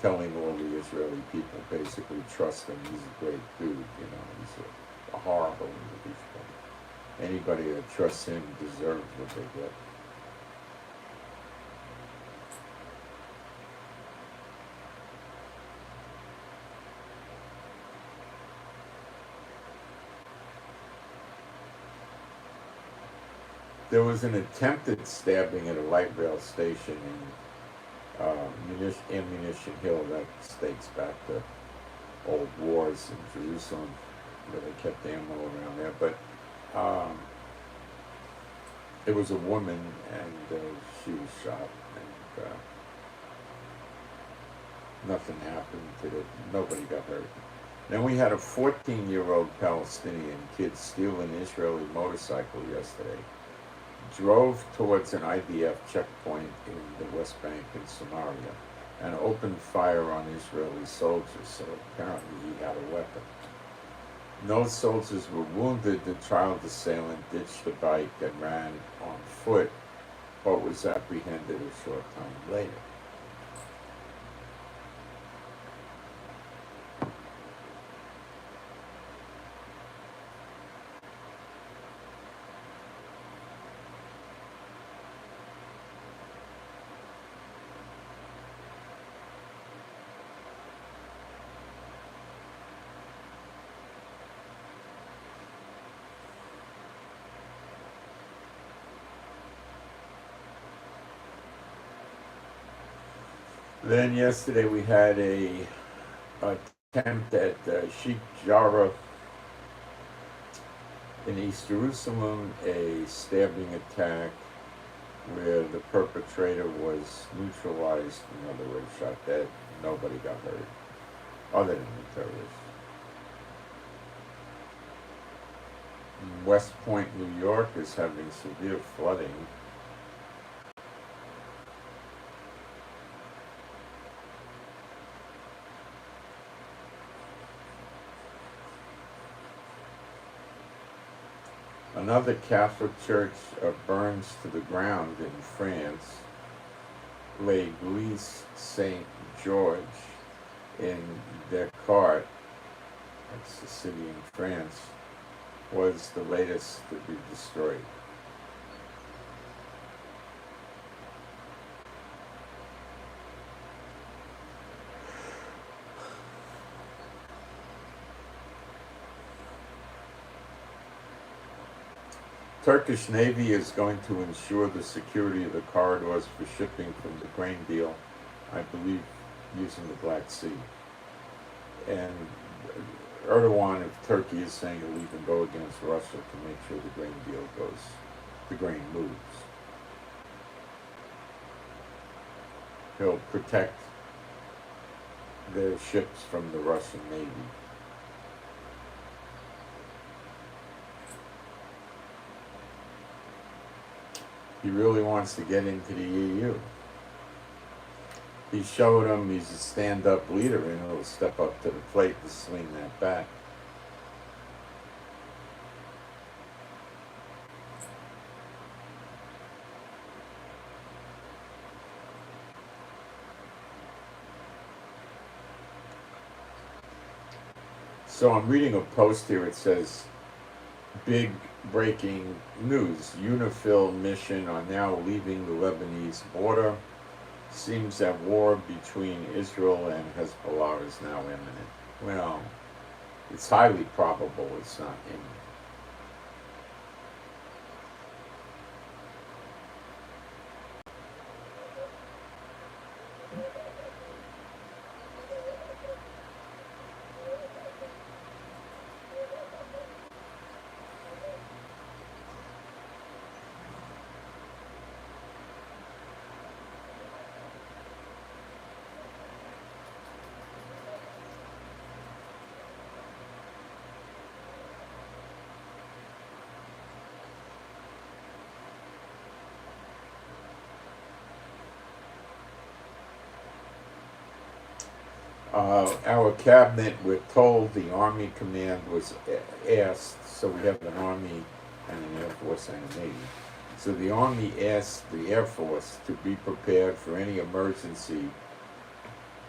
telling all the Israeli people basically trust him. He's a great dude, he's a horrible individual. Anybody that trusts him deserves what they get. There was an attempted stabbing at a light rail station in Ammunition Hill that dates back to old wars in Jerusalem, where they kept ammo around there. But it was a woman, and she was shot, and nothing happened to it. Nobody got hurt. Then we had a 14-year-old Palestinian kid steal an Israeli motorcycle yesterday. Drove towards an IDF checkpoint in the West Bank in Samaria and opened fire on Israeli soldiers, so apparently he had a weapon. No soldiers were wounded. The child assailant ditched the bike and ran on foot, but was apprehended a short time later. Then yesterday we had a attempt at Sheikh Jarrah in East Jerusalem, a stabbing attack where the perpetrator was neutralized, in other words, shot dead. Nobody got hurt, other than the terrorists. West Point, New York is having severe flooding. Another Catholic church burns to the ground in France. L'Église Saint George in Descartes, that's the city in France, was the latest to be destroyed. Turkish Navy is going to ensure the security of the corridors for shipping from the grain deal, I believe, using the Black Sea. And Erdogan of Turkey is saying he'll even go against Russia to make sure the grain deal goes, the grain moves. He'll protect their ships from the Russian Navy. He really wants to get into the EU. He showed him he's a stand-up leader and he'll step up to the plate to swing that back. So I'm reading a post here. It says, big breaking news. UNIFIL mission are now leaving the Lebanese border. Seems that war between Israel and Hezbollah is now imminent. Well, it's highly probable it's not imminent. Our cabinet, we're told the Army Command was asked, so we have an Army and an Air Force and a Navy. So the Army asked the Air Force to be prepared for any emergency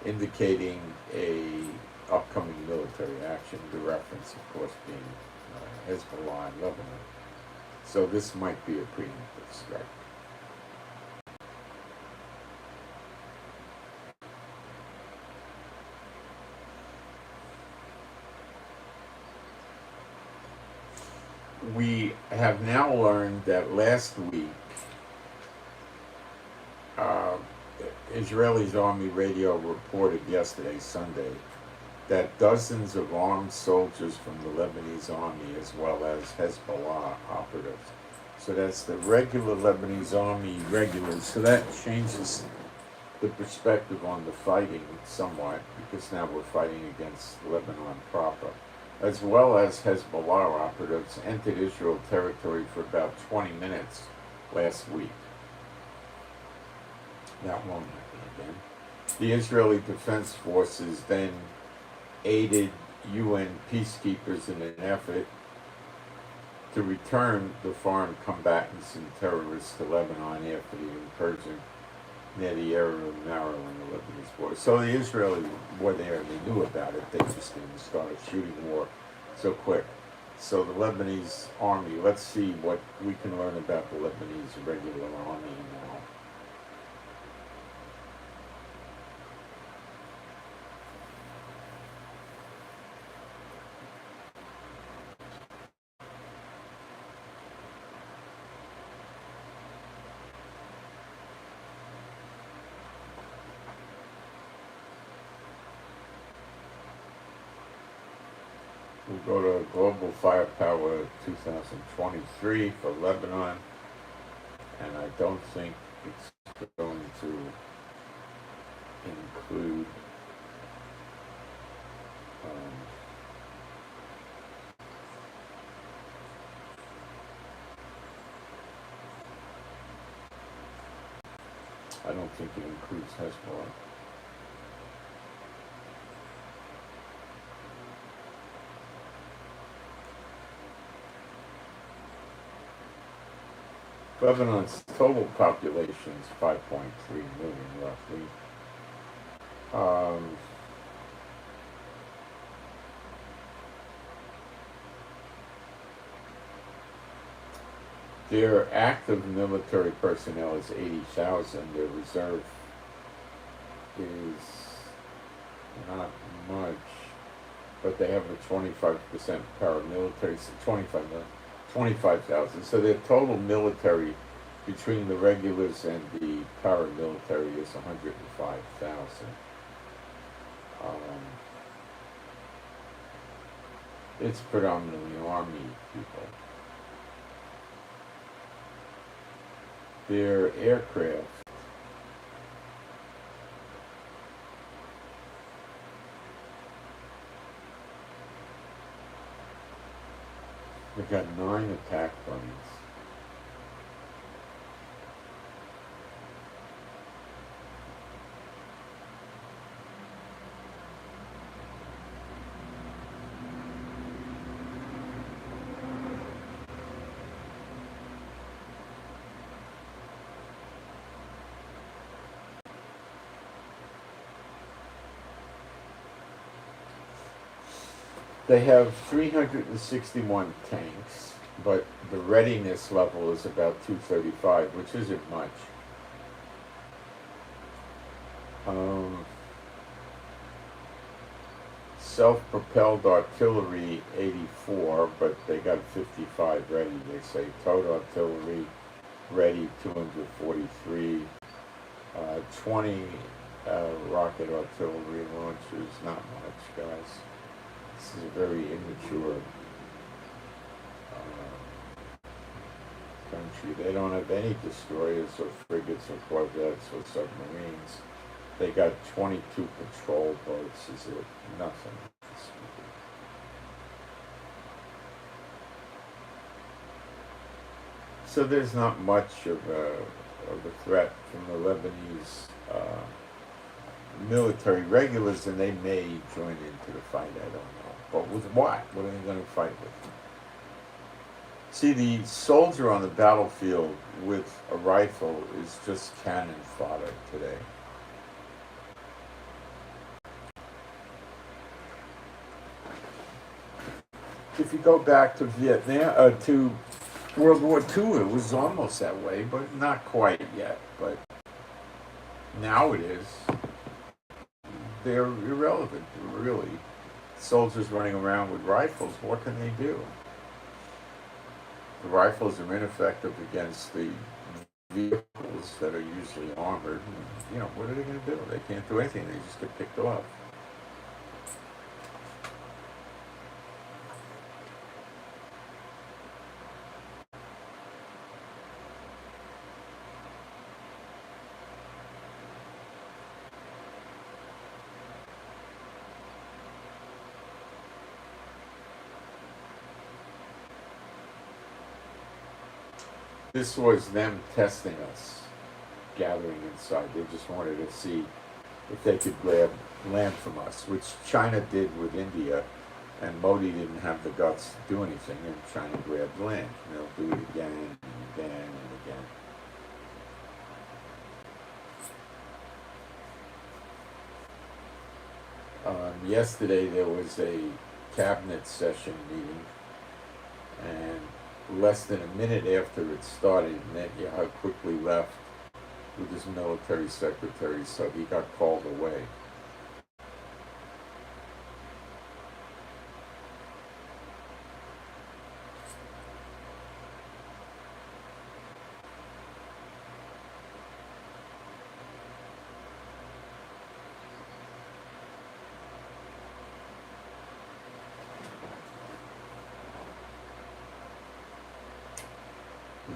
indicating a upcoming military action, the reference, of course, being Hezbollah and Lebanon. So this might be a preemptive strike. We have now learned that last week, Israeli's Army radio reported yesterday, Sunday, that dozens of armed soldiers from the Lebanese Army, as well as Hezbollah operatives. So that's the regular Lebanese Army regulars. So that changes the perspective on the fighting somewhat, because now we're fighting against Lebanon proper, as well as Hezbollah operatives entered Israel territory for about 20 minutes last week. That won't happen again. The Israeli Defense Forces then aided UN peacekeepers in an effort to return the foreign combatants and terrorists to Lebanon after the incursion near the area of Marrow and the Lebanese border. So the Israelis were there, they knew about it, they just didn't start a shooting war so quick. So the Lebanese Army, let's see what we can learn about the Lebanese regular army now. We'll go to Global Firepower 2023 for Lebanon, and I don't think it's going to include I don't think it includes Hezbollah. Lebanon's total population is 5.3 million, roughly. Their active military personnel is 80,000. Their reserve is not much, but they have a 25% paramilitary, 25,000. So their total military between the regulars and the paramilitary is 105,000. It's predominantly army people. Their aircraft they've got 9 attack planes. They have 361 tanks, but the readiness level is about 235, which isn't much. Self-propelled artillery, 84, but they got 55 ready, they say. Total artillery ready, 243. 20 rocket artillery launchers, not much, guys. This is a very immature country. They don't have any destroyers or frigates or corvettes or submarines. They got 22 patrol boats. Is it nothing? So there's not much of a threat from the Lebanese military regulars, and they may join into the fight. I don't know, but with what? What are they going to fight with? See, the soldier on the battlefield with a rifle is just cannon fodder today. If you go back to Vietnam, to World War II, it was almost that way, but not quite yet. But now it is. They're irrelevant, really. Soldiers running around with rifles, what can they do? The rifles are ineffective against the vehicles that are usually armored. And, what are they going to do? They can't do anything. They just get picked off. This was them testing us, gathering inside. They just wanted to see if they could grab land from us, which China did with India, and Modi didn't have the guts to do anything, and China grabbed land. And they'll do it again and again and again. Yesterday there was a cabinet session meeting, and less than a minute after it started, Netanyahu quickly left with his military secretary, so he got called away.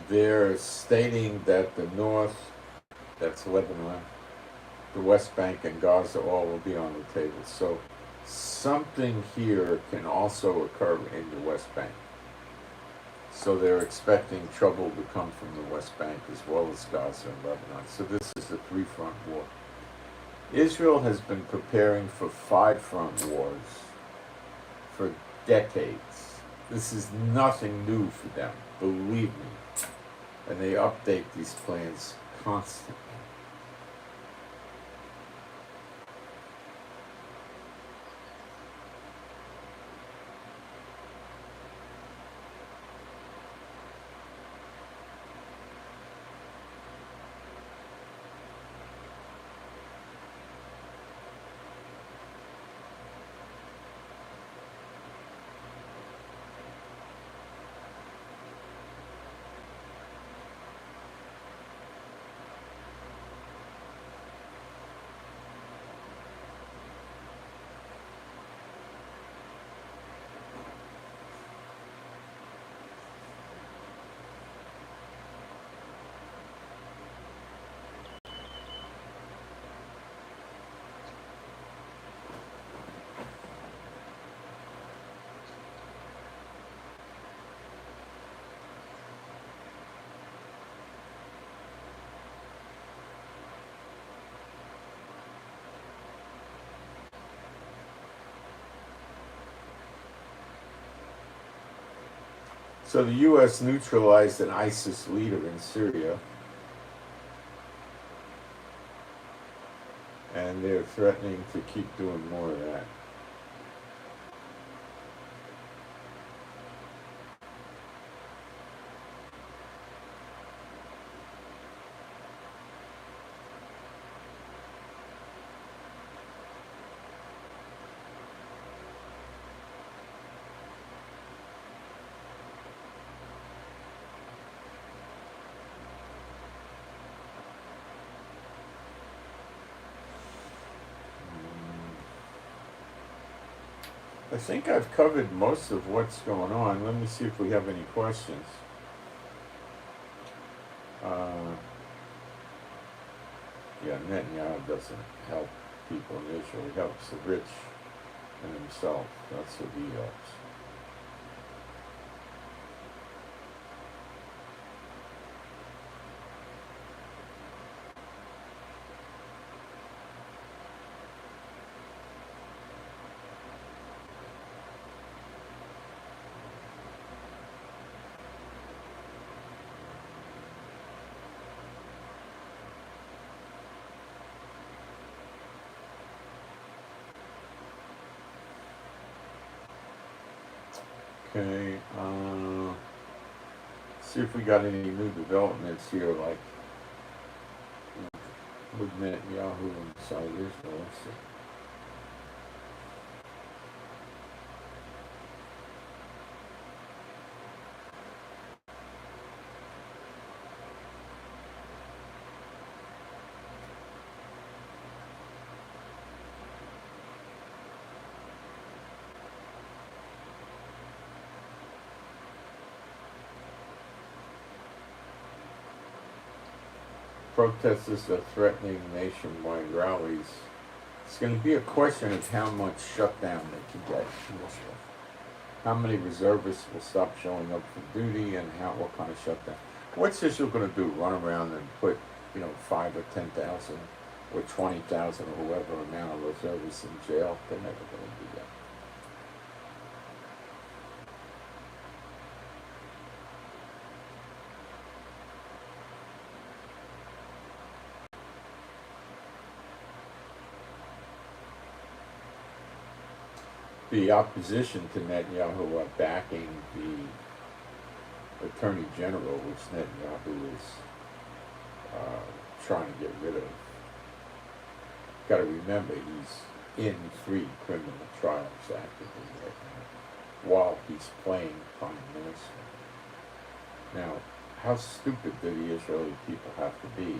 They're stating that the north, that's Lebanon, the West Bank and Gaza all will be on the table. So something here can also occur in the West Bank. So they're expecting trouble to come from the West Bank as well as Gaza and Lebanon. So this is a three-front war. Israel has been preparing for five-front wars for decades. This is nothing new for them, believe me. And they update these plans constantly. So the U.S. neutralized an ISIS leader in Syria, and they're threatening to keep doing more of that. I think I've covered most of what's going on. Let me see if we have any questions. Yeah, Netanyahu doesn't help people in Israel. He helps the rich and himself. That's what he helps. Okay, see if we got any new developments here, like with Netanyahu inside Israel. Let's see. Protesters are threatening nationwide rallies. It's going to be a question of how much shutdown they can get in Israel. How many reservists will stop showing up for duty, and what kind of shutdown? What's Israel going to do? Run around and put 5 or 10,000 or 20,000 or whoever amount of reservists in jail? They're never going to do that. The opposition to Netanyahu are backing the Attorney General, which Netanyahu is trying to get rid of. Got to remember, he's in 3 criminal trials actively right now, while he's playing Prime Minister. Now, how stupid do the Israeli people have to be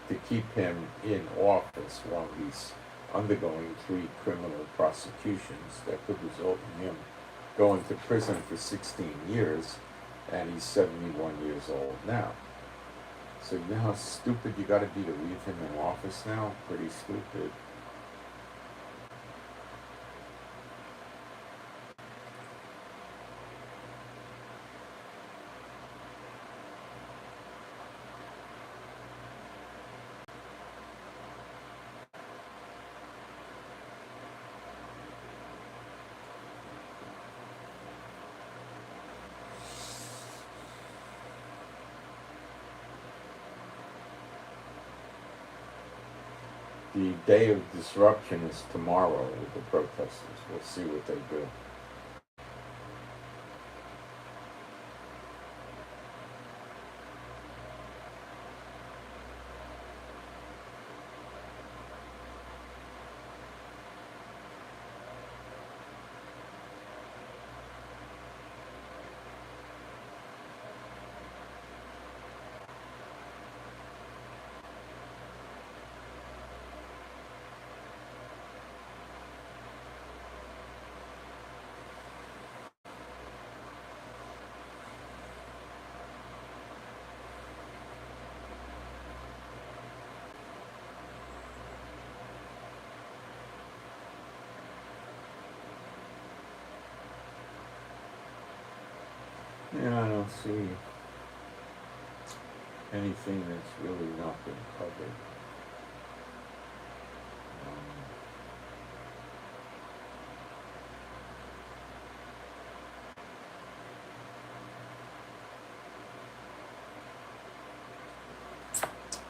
to keep him in office while he's undergoing 3 criminal prosecutions that could result in him going to prison for 16 years, and he's 71 years old now. So you know how stupid you got to be to leave him in office now? Pretty stupid. The day of disruption is tomorrow with the protesters. We'll see what they do. Yeah, I don't see anything that's really not been covered.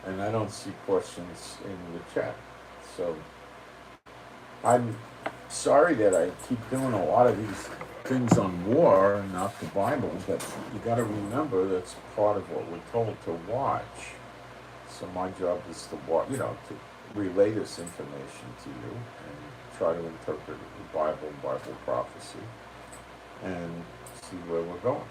And I don't see questions in the chat. So I'm sorry that I keep doing a lot of these things on war and not the Bible, but you got to remember that's part of what we're told to watch. So my job is to watch, to relay this information to you and try to interpret the Bible and Bible prophecy and see where we're going.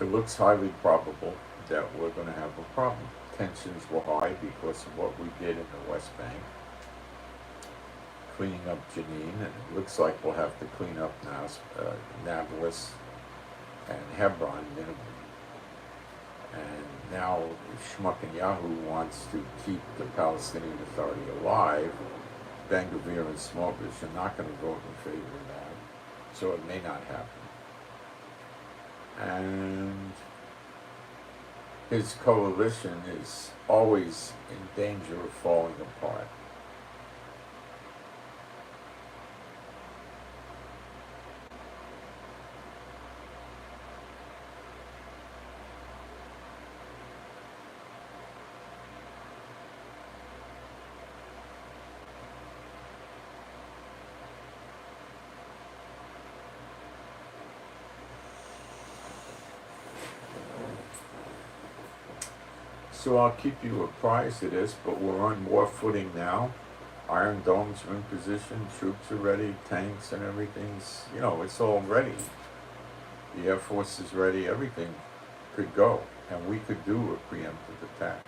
It looks highly probable that we're going to have a problem. Tensions were high because of what we did in the West Bank, cleaning up Jenin, and it looks like we'll have to clean up Nablus and Hebron minimally. And now Netanyahu wants to keep the Palestinian Authority alive. Ben-Gvir and Smotrich are not going to vote in favor of that, so it may not happen. And his coalition is always in danger of falling apart. So I'll keep you apprised of this, but we're on war footing now. Iron Dome's are in position, troops are ready, tanks and everything's, it's all ready. The Air Force is ready, everything could go, and we could do a preemptive attack.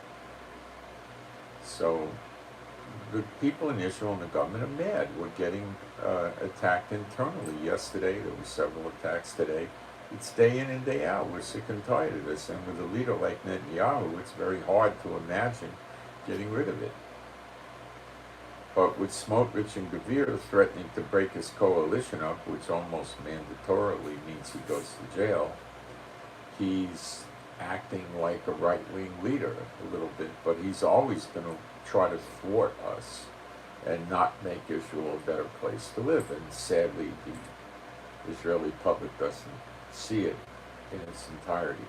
So the people in Israel and the government are mad. We're getting attacked internally. Yesterday, there were several attacks today. It's day in and day out. We're sick and tired of this. And with a leader like Netanyahu, it's very hard to imagine getting rid of it. But with Smotrich and Gavir threatening to break his coalition up, which almost mandatorily means he goes to jail, he's acting like a right-wing leader a little bit, but he's always going to try to thwart us and not make Israel a better place to live. And sadly, the Israeli public doesn't see it in its entirety.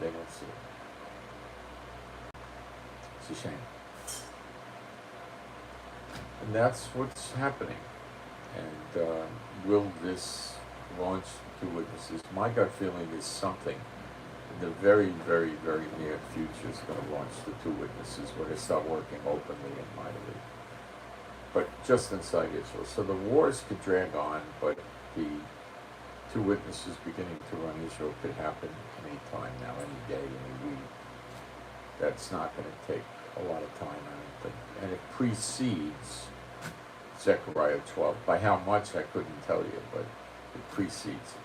They don't see it. It's a shame. And that's what's happening. And will this launch two witnesses? My gut feeling is something in the very, very, very near future is going to launch the two witnesses where they start working openly and mightily. But just inside Israel. So the wars could drag on, but the two witnesses beginning to run Israel could happen any time now, any day, any week. That's not going to take a lot of time, I don't think. And it precedes Zechariah 12. By how much, I couldn't tell you, but it precedes it.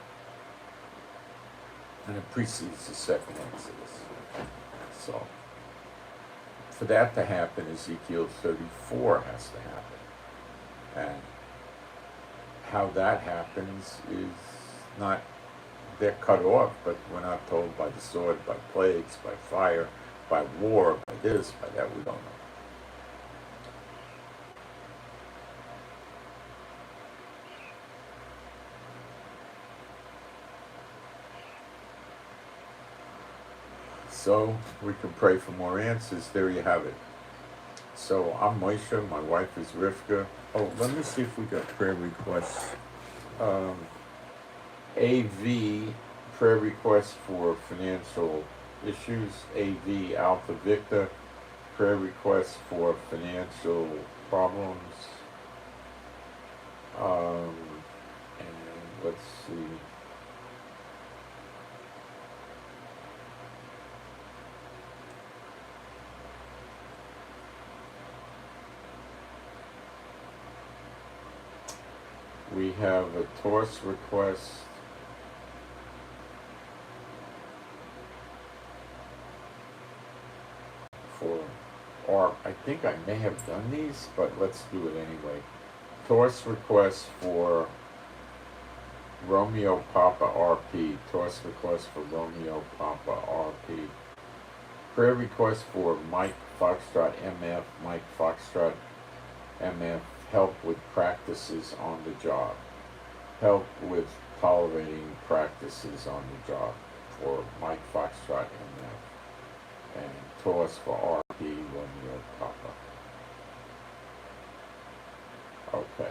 And it precedes the second Exodus. So, for that to happen, Ezekiel 34 has to happen. And how that happens is not, they're cut off, but we're not told by the sword, by plagues, by fire, by war, by this, by that, we don't know. So we can pray for more answers. There you have it. So I'm Moshe, my wife is Rivka. Oh, let me see if we got prayer requests. AV, prayer requests for financial issues. AV, Alpha Victor, prayer requests for financial problems. And let's see. We have a Taurus request. I think I may have done these, but let's do it anyway. Taurus request for Romeo Papa RP. Taurus request for Romeo Papa RP. Prayer request for Mike Foxtrot MF. Mike Foxtrot MF. Help with practices on the job. Help with tolerating practices on the job for Mike Foxtrot MF. And Taurus for RP, Romeo Papa. Okay.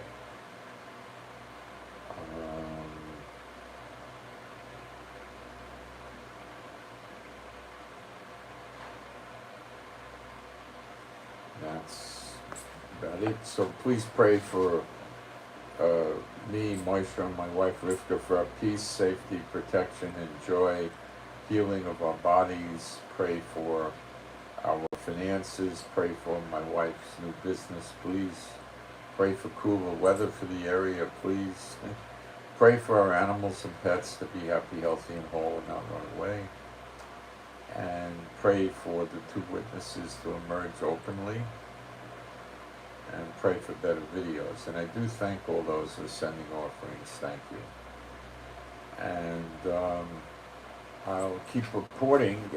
That's about it. So please pray for me, Moshe, and my wife Rivka for our peace, safety, protection, and joy, healing of our bodies. Pray for our finances. Pray for my wife's new business, please. Pray for cooler weather for the area, please. Pray for our animals and pets to be happy, healthy, and whole and not run away. And pray for the two witnesses to emerge openly. And pray for better videos. And I do thank all those who are sending offerings. Thank you. And I'll keep reporting.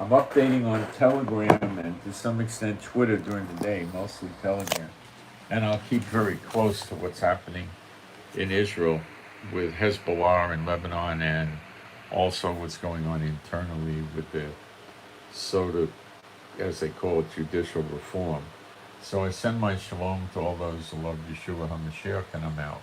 I'm updating on Telegram and to some extent Twitter during the day, mostly Telegram. And I'll keep very close to what's happening in Israel with Hezbollah in Lebanon and also what's going on internally with the as they call it, judicial reform. So I send my shalom to all those who love Yeshua HaMashiach, and I'm out.